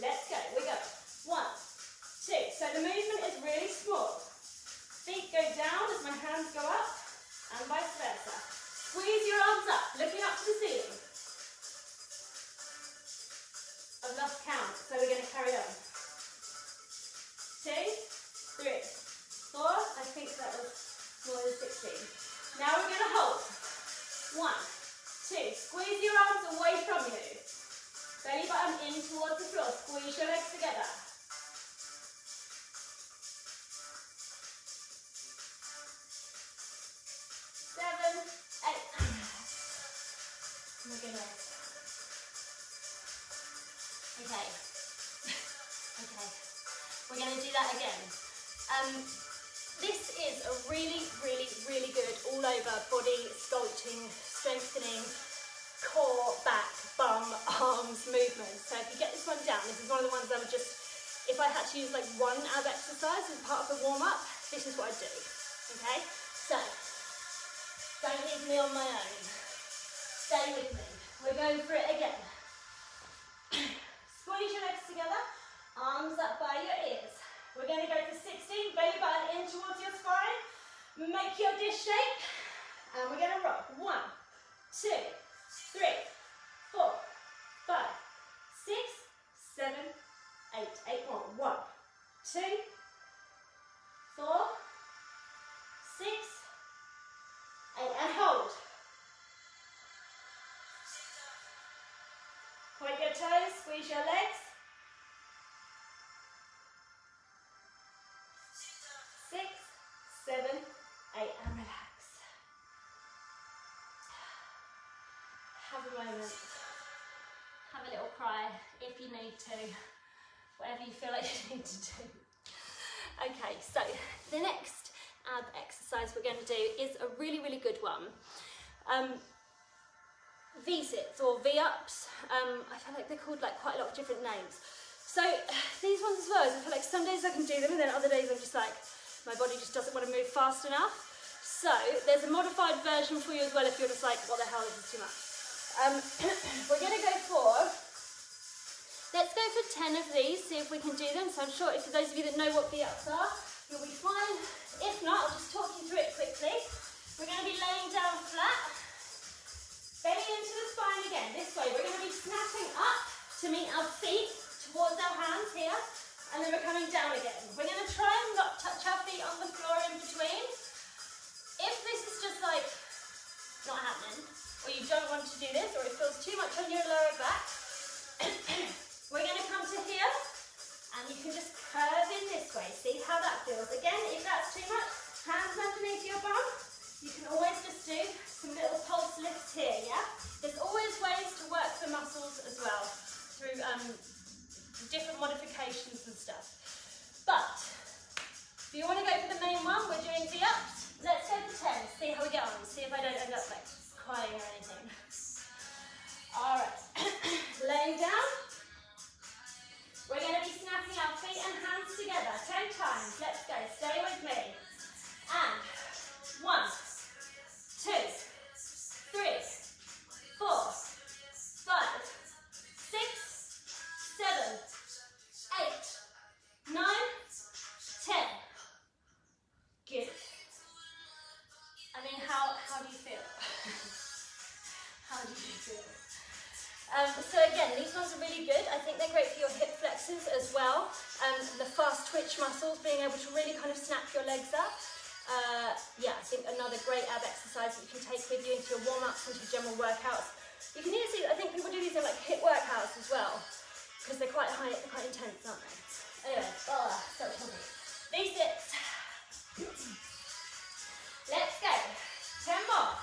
[SPEAKER 1] Let's go. We go. 1, 2. So the movement is really small. Feet go down as my hands go up, and vice versa. Squeeze your arms up, looking up to the ceiling. I've lost count, so we're going to carry on. 2, 3, 4. I think that was more than 16. Now we're going to hold. 1, 2. Squeeze your arms away from you. Belly button in towards the floor. Squeeze your legs together. 7, 8. Oh my goodness. Okay. Okay. We're going to do that again. This is a really, really, really good all-over body sculpting, strengthening, core, back, bum, arms movement. So if you get this one down, this is one of the ones I would just, if I had to use like one ab exercise as part of the warm-up, this is what I'd do. Okay? So, don't leave me on my own. Stay with me. We're going for it again. Squeeze your legs together, arms up by your ears. We're going to go for 16, belly button in towards your spine. Make your dish shape, and we're going to rock. 1, 2, 3, 4, 5, 6, 7, 8. 8 more. 1, 2, 4, 6, 8, and hold. Point your toes, squeeze your legs. 6, 7, 8, and relax. Have a moment. Have a little cry if you need to. Whatever you feel like you need to do. Okay, so the next ab exercise we're going to do is a really, really good one. V-sits or V-ups. I feel like they're called like quite a lot of different names. So these ones as well, I feel like some days I can do them and then other days I'm just like, my body just doesn't want to move fast enough. So there's a modified version for you as well if you're just like, what the hell, this is too much. We're going to go for, let's go for 10 of these, see if we can do them. So I'm sure if for those of you that know what V-ups are, you'll be fine. If not, I'll just talk you through it quickly. We're going to be laying down flat, belly into the spine again. This way, we're going to be snapping up to meet our feet towards our hands here, and then we're coming down again. We're going to try and not touch our feet on the floor in between. If this is just like not happening, or you don't want to do this, or it feels too much on your lower back, we're going to come to here, and you can just curve in this way. See how that feels. Again, if that's too much, hands underneath your bum. You can always just do some little pulse lifts here, yeah? There's always ways to work the muscles as well through different modifications and stuff. But if you want to go for the main one, we're doing V-ups. Let's go for 10. See how we get on. See if I don't end up like crying or anything. All right. Laying down. We're going to be snapping our feet and hands together 10 times. Let's go. Stay with me. And 1, 2, 3, 4, 5, 6, 7, 8, 9, 10. Good. I mean, how do you feel? How do you feel? So again, these ones are really good. I think they're great for your hip flexors as well. The fast twitch muscles, being able to really kind of snap your legs up. Yeah, I think another great ab exercise that you can take with you into your warm-ups, into your general workouts. You can even see, I think people do these in like hip workouts as well, because they're quite high, they're quite intense, aren't they? Anyway, so heavy. V6. Let's go. 10 more.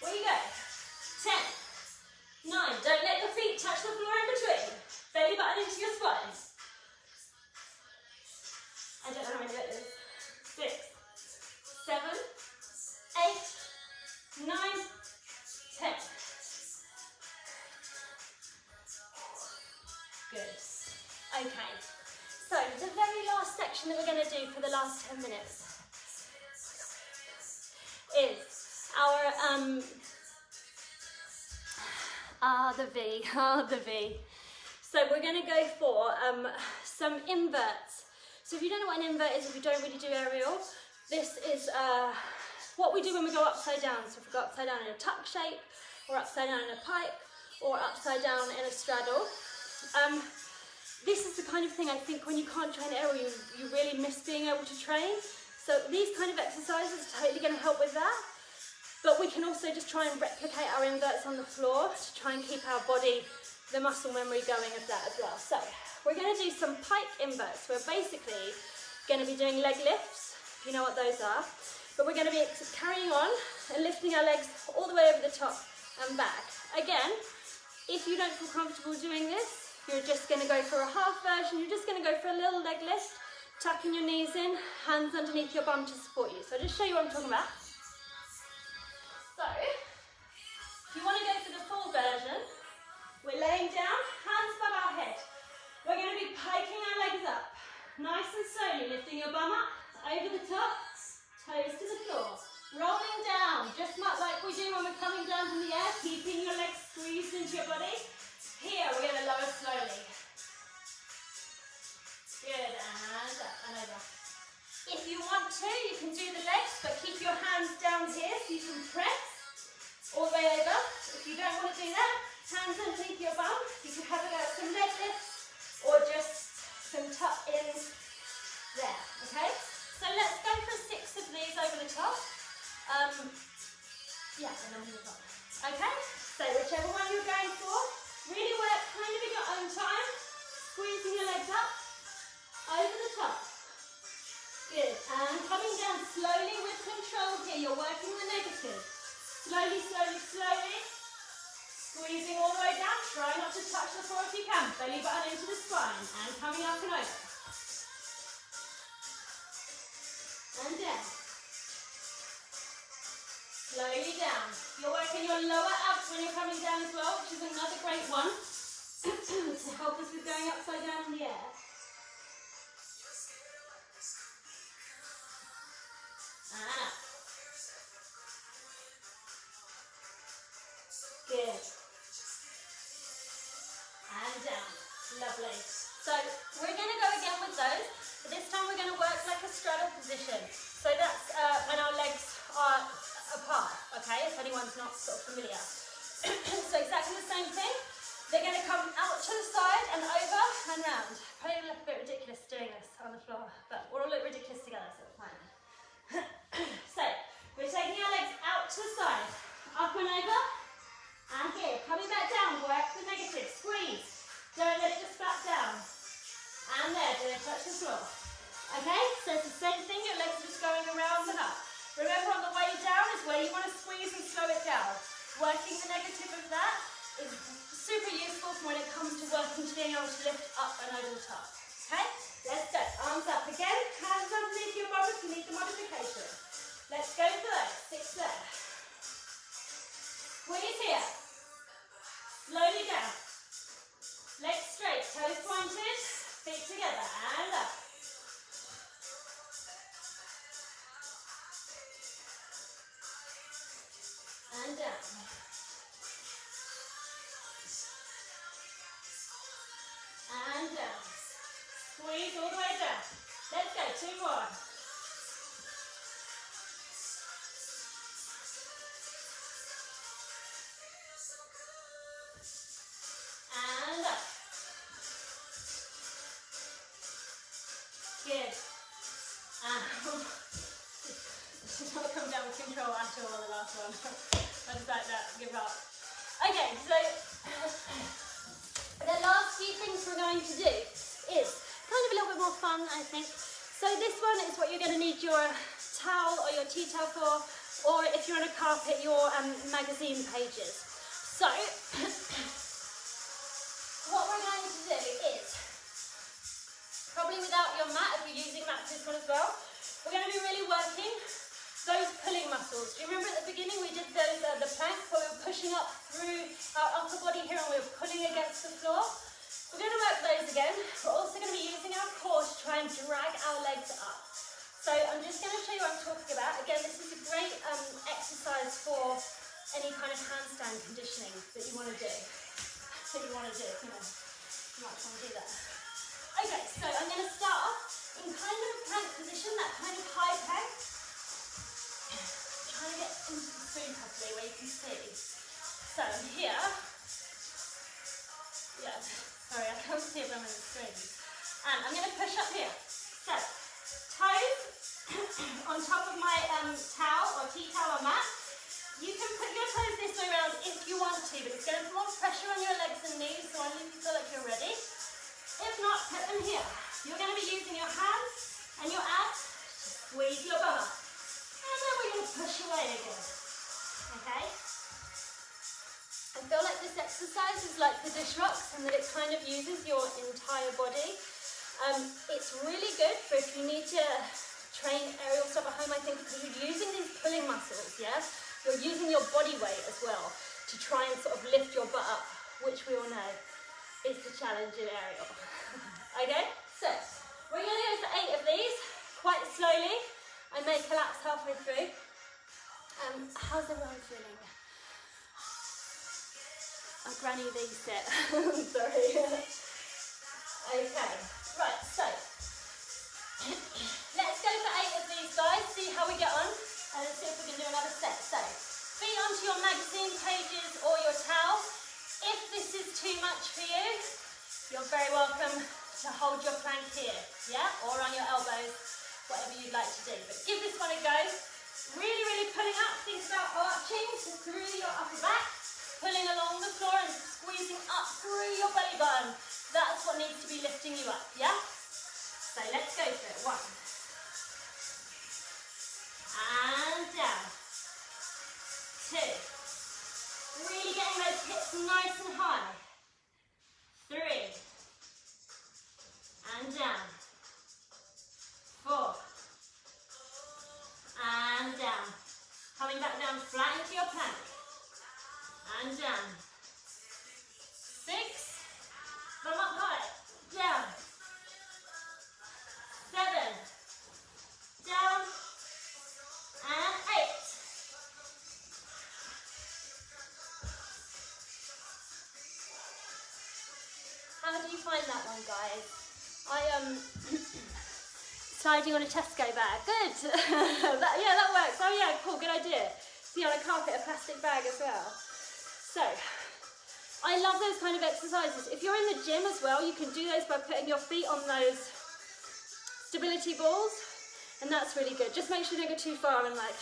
[SPEAKER 1] Where you go? 10, 9. Don't let your feet touch the floor in between. Belly button into your spine. I don't know how many that is. 6, 7, 8, 9, 10. Good. Okay. So the very last section that we're going to do for the last 10 minutes is our the V. So we're going to go for some inverts. So if you don't know what an invert is, if you don't really do aerial, this is what we do when we go upside down. So if we go upside down in a tuck shape, or upside down in a pike, or upside down in a straddle. This is the kind of thing I think when you can't train aerial, you really miss being able to train. So these kind of exercises are totally going to help with that. But we can also just try and replicate our inverts on the floor to try and keep our body, the muscle memory going of that as well. So we're going to do some pike inverts. We're basically going to be doing leg lifts, if you know what those are. But we're going to be carrying on and lifting our legs all the way over the top and back. Again, if you don't feel comfortable doing this, you're just going to go for a half version. You're just going to go for a little leg lift, tucking your knees in, hands underneath your bum to support you. So I'll just show you what I'm talking about. So, if you want to go for the full version, we're laying down, hands above our head. We're going to be piking our legs up, nice and slowly, lifting your bum up, over the top, toes to the floor. Rolling down, just much like we do when we're coming down from the air, keeping your legs squeezed into your body. Here, we're going to lower slowly. Good, and up and over. If you want to, you can do the legs, but keep your hands down here so you can press all the way over. If you don't want to do that, hands underneath your bum. You can have some leg lifts or just some tuck-ins there, okay? So let's go for 6 of these over the top. Yeah, and then move on. Okay, so whichever one you're going for, really work kind of in your own time, squeezing your legs up, over the top. Good, and coming down slowly with control here, you're working the negative. Slowly, slowly, slowly, squeezing all the way down, try not to touch the floor if you can, belly button into the spine, and coming up and over. And down. Slowly down. You're working your lower abs when you're coming down as well, which is another great one to help us with going upside down in the air. And up. Good. And down. Lovely. So we're going to go again with those, but this time we're going to work like a straddle position. So that's when our legs are apart, okay, if anyone's not sort of familiar. So exactly the same thing. They're going to come out to the side and over and round. Probably look a bit ridiculous doing this on the floor, but we'll all look ridiculous together, so it's fine. So we're taking our legs out to the side, up and over, and here, coming back down, work the negative, squeeze. Don't let it just flap down. And there, don't touch the floor. Okay, so it's the same thing, your legs are just going around and up. Remember, on the way down is where you want to squeeze and slow it down. Working the negative of that is super useful when it comes to working to being able to lift up and over the top. Okay, let's go. Arms up again, hands underneath your bum if you need the modification. Let's go for those. 6 there. Squeeze here. Slowly down. Legs straight, toes pointed, feet together, and up. And down. And down. Squeeze all the way down. Let's go, 2 more. not come down with control at all on the last one. I just like that, give up. Okay, so the last few things we're going to do is kind of a little bit more fun, I think. So this one is what you're going to need your towel or your tea towel for, or if you're on a carpet, your magazine pages. So what we're going to do is, probably without your mat, if you're using a mat for this one as well, we're going to be really working those pulling muscles. Do you remember at the beginning we did those, the plank where we were pushing up through our upper body here and we were pulling against the floor? We're going to work those again. We're also going to be using our core to try and drag our legs up. So I'm just going to show you what I'm talking about. Again, this is a great exercise for any kind of handstand conditioning that you want to do. You might want to do that. Okay, so I'm going to start off in kind of a plank position, that kind of high plank. Trying to get into the screen properly where you can see. So I'm here. Yeah, sorry, I can't see it on the screen. And I'm going to push up here. So, toes on top of my towel or tea towel or mat. You can put your toes this way around if you want to, but it's going to put more pressure on your legs and knees, so only if you feel like you're ready. If not, put them here. You're going to be using your hands and your abs to squeeze your bum up. And then we're going to push away again. Okay? I feel like this exercise is like the dish rocks and that it kind of uses your entire body. It's really good for if you need to train aerial stuff at home, I think, because you're using these pulling muscles, yeah? You're using your body weight as well to try and sort of lift your butt up, which we all know is the challenge in aerial. Okay, so we're going to go for 8 of these, quite slowly. I may collapse halfway through. How's everyone feeling? Oh, Granny these it. Sorry. Okay, right, so let's go for 8 of these guys, see how we get on, and let's see if we can do another set. So, feet onto your magazine pages or your towel. If this is too much for you, you're very welcome to hold your plank here, yeah? Or on your elbows, whatever you'd like to do. But give this one a go. Really, really pulling up. Think about arching through your upper back, pulling along the floor and squeezing up through your belly button. That's what needs to be lifting you up, yeah? So let's go for it. 1. And down. 2. Really getting those hips nice and high. 3. And down. 4. And down. Coming back down flat into your plank. And down. 6. Come up high. Down. 7. Down. And 8. How do you find that one, guys? Sliding on a Tesco bag. Good. Yeah, that works. Oh yeah, cool, good idea. See, on a carpet, a plastic bag as well. So, I love those kind of exercises. If you're in the gym as well, you can do those by putting your feet on those stability balls, and that's really good. Just make sure you don't go too far and like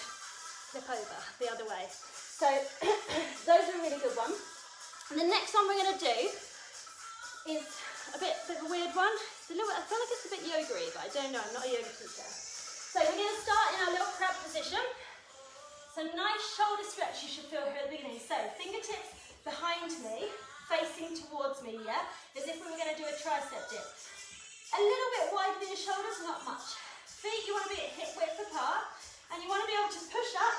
[SPEAKER 1] flip over the other way. So, those are a really good one. And the next one we're going to do is a bit of a weird one. It's a little bit, I feel like it's a bit yoga-y, but I don't know, I'm not a yoga teacher. So we're going to start in our little crab position. So nice shoulder stretch you should feel here at the beginning. So fingertips behind me, facing towards me, yeah? As if we were going to do a tricep dip. A little bit wider than your shoulders, not much. Feet, you want to be at hip width apart, and you want to be able to push up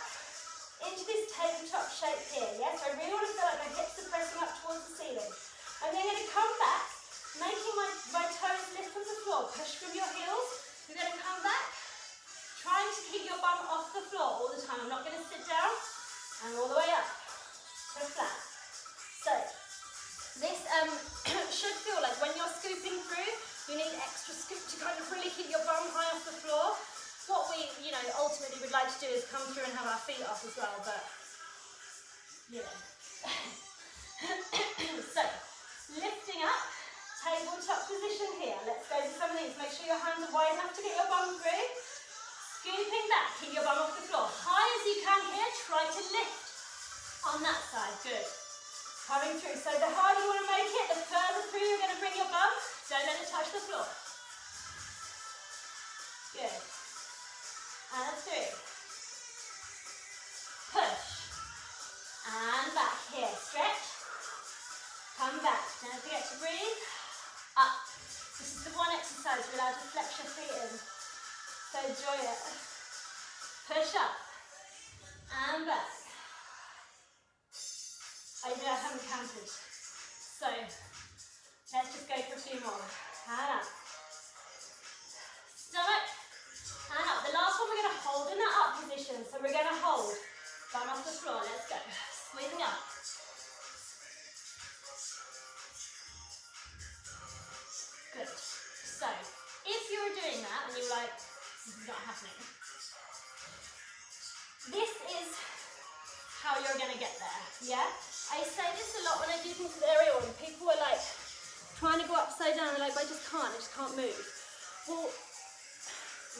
[SPEAKER 1] into this tabletop shape here, yeah? So I really want to feel like my hips are pressing up towards the ceiling. I'm then going to come back, making my toes lift from the floor. Push from your heels. You're going to come back, trying to keep your bum off the floor all the time. I'm not going to sit down, and all the way up to flat. So this should feel like when you're scooping through, you need extra scoop to kind of really keep your bum high off the floor. What we, ultimately would like to do is come through and have our feet off as well, but, So, lifting up, tabletop position here. Let's go to some of these. Make sure your hands are wide enough to get your bum through. Scooping back, keep your bum off the floor. And that side, good. Coming through. So the harder you want to make it, the further through you're going to bring your bum. Don't let it touch the floor. Good. And 3. Push. And back here. Stretch. Come back. Don't forget to breathe. Up. This is the one exercise you're allowed to flex your feet in. So enjoy it. Push up. And back. I haven't counted. So let's just go for 2 more. And up. Stomach. And up. The last one we're going to hold in that up position. So we're going to hold. Bum off the floor. Let's go. Squeezing up. Good. So, if you were doing that and you were like, this is not happening, this is how you're going to get there, yeah? I say this a lot when I do things with aerial and people are like trying to go upside down and they're like, but I just can't move. Well,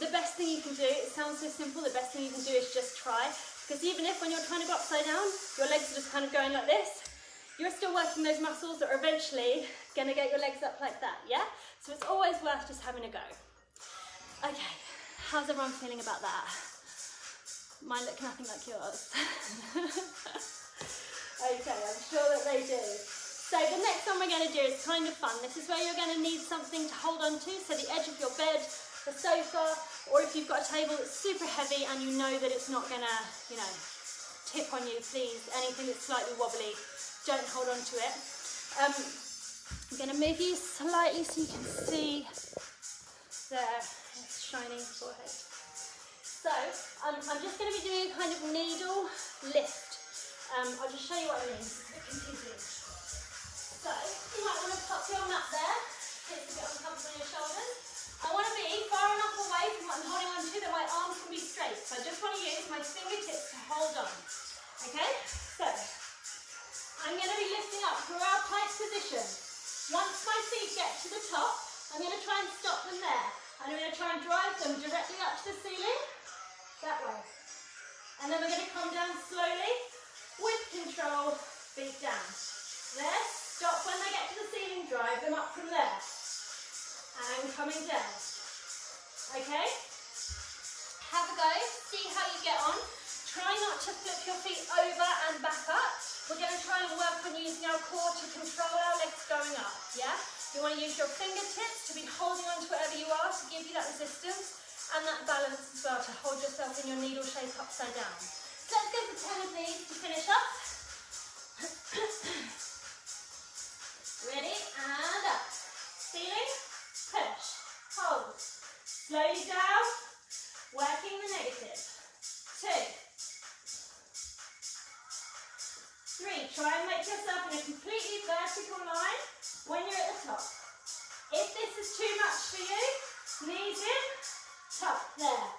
[SPEAKER 1] the best thing you can do, it sounds so simple, the best thing you can do is just try. Because even if when you're trying to go upside down, your legs are just kind of going like this, you're still working those muscles that are eventually going to get your legs up like that, yeah? So it's always worth just having a go. Okay, how's everyone feeling about that? Mine look nothing like yours. Okay, I'm sure that they do. So the next one we're going to do is kind of fun. This is where you're going to need something to hold on to, so the edge of your bed, the sofa, or if you've got a table that's super heavy and you know that it's not going to, you know, tip on you, please, anything that's slightly wobbly, don't hold on to it. I'm going to move you slightly so you can see there, it's shining forehead. So I'm just going to be doing a kind of needle lift. I'll just show you what I mean. So you might want to pop your mat there, it's a bit uncomfortable on your shoulders. I want to be far enough away from what I'm holding on to that my arms can be straight. So I just want to use my fingertips to hold on. Okay? So I'm going to be lifting up through our plank position. Once my feet get to the top, I'm going to try and stop them there. And I'm going to try and drive them directly up to the ceiling. That way. And then we're going to come down slowly with control, feet down. There, stop when they get to the ceiling, drive them up from there. And coming down. Okay? Have a go, see how you get on. Try not to flip your feet over and back up. We're going to try and work on using our core to control our legs going up, yeah? You want to use your fingertips to be holding on to wherever you are to give you that resistance and that balance as well, to hold yourself in your needle shape upside down. So let's go for 10 of these to finish up. Ready, and up. Ceiling, push, hold. Slowly down, working the negative. 2. 3, try and make yourself in a completely vertical line when you're at the top. If this is too much for you, knees in, top, there.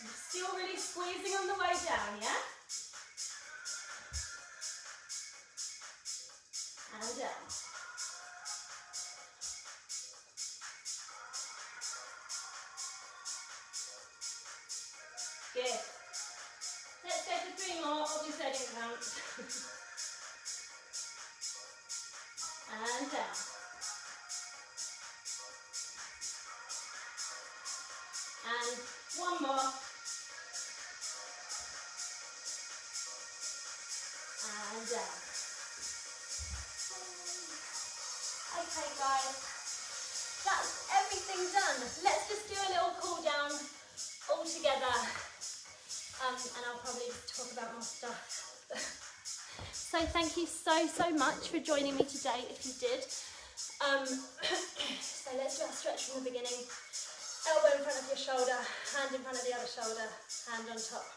[SPEAKER 1] You're still really squeezing on the way down, yeah? And down. Good. Let's go for 3 more, obviously I didn't count. And down. And 1 more. And down. Okay guys, that's everything done. Let's just do a little cool down all together. And I'll probably talk about more stuff. So thank you so much for joining me today, if you did. So let's do our stretch from the beginning. Elbow in front of your shoulder, hand in front of the other shoulder, hand on top.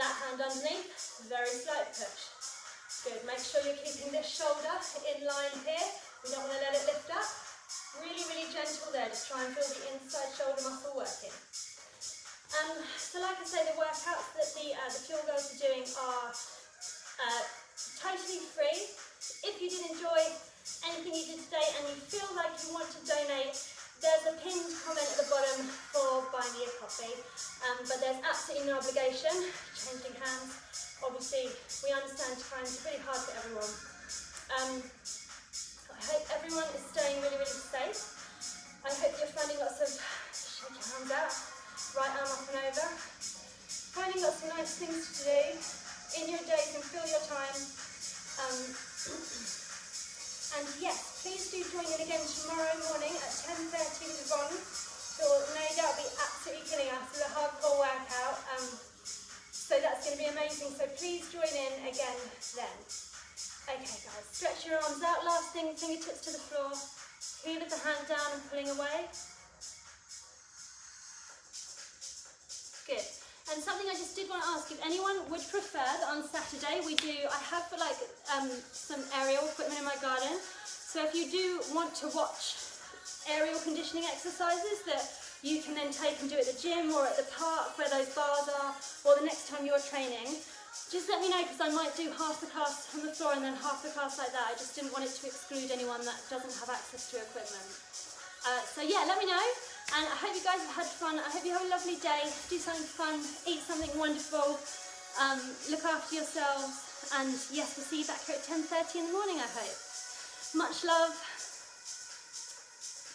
[SPEAKER 1] That hand underneath, very slight push. Good, make sure you're keeping this shoulder in line here. We don't want to let it lift up. Really, really gentle there, just try and feel the inside shoulder muscle working. So like I say, the workouts that the Fuel Girls are doing are totally free. If you did enjoy anything you did today and you feel like you want to donate, there's a pinned comment at the bottom for Buy Me a Coffee. But there's absolutely no obligation, changing hands, obviously we understand times are really hard for everyone. I hope everyone is staying really, really safe. I hope you're finding lots of, shake your arms out, right arm up and over. Finding lots of nice things to do in your days and fill your time. And yes, please do join in again tomorrow morning at 10:30 with Yvonne, who will no doubt be absolutely killing us with a hardcore workout. So that's going to be amazing, so please join in again then. Okay guys, stretch your arms out, last thing, fingertips to the floor, heel of the hand down and pulling away. Good. And something I just did want to ask, if anyone would prefer that on Saturday I have like some aerial equipment in my garden, so if you do want to watch aerial conditioning exercises that you can then take and do at the gym or at the park where those bars are, or the next time you're training, just let me know, because I might do half the class on the floor and then half the class like that. I just didn't want it to exclude anyone that doesn't have access to equipment. So yeah, let me know, and I hope you guys have had fun. I hope you have a lovely day, do something fun, eat something wonderful, look after yourselves, and yes, we'll see you back here at 10:30 in the morning, I hope. Much love.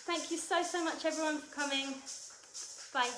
[SPEAKER 1] Thank you so much everyone for coming. Bye.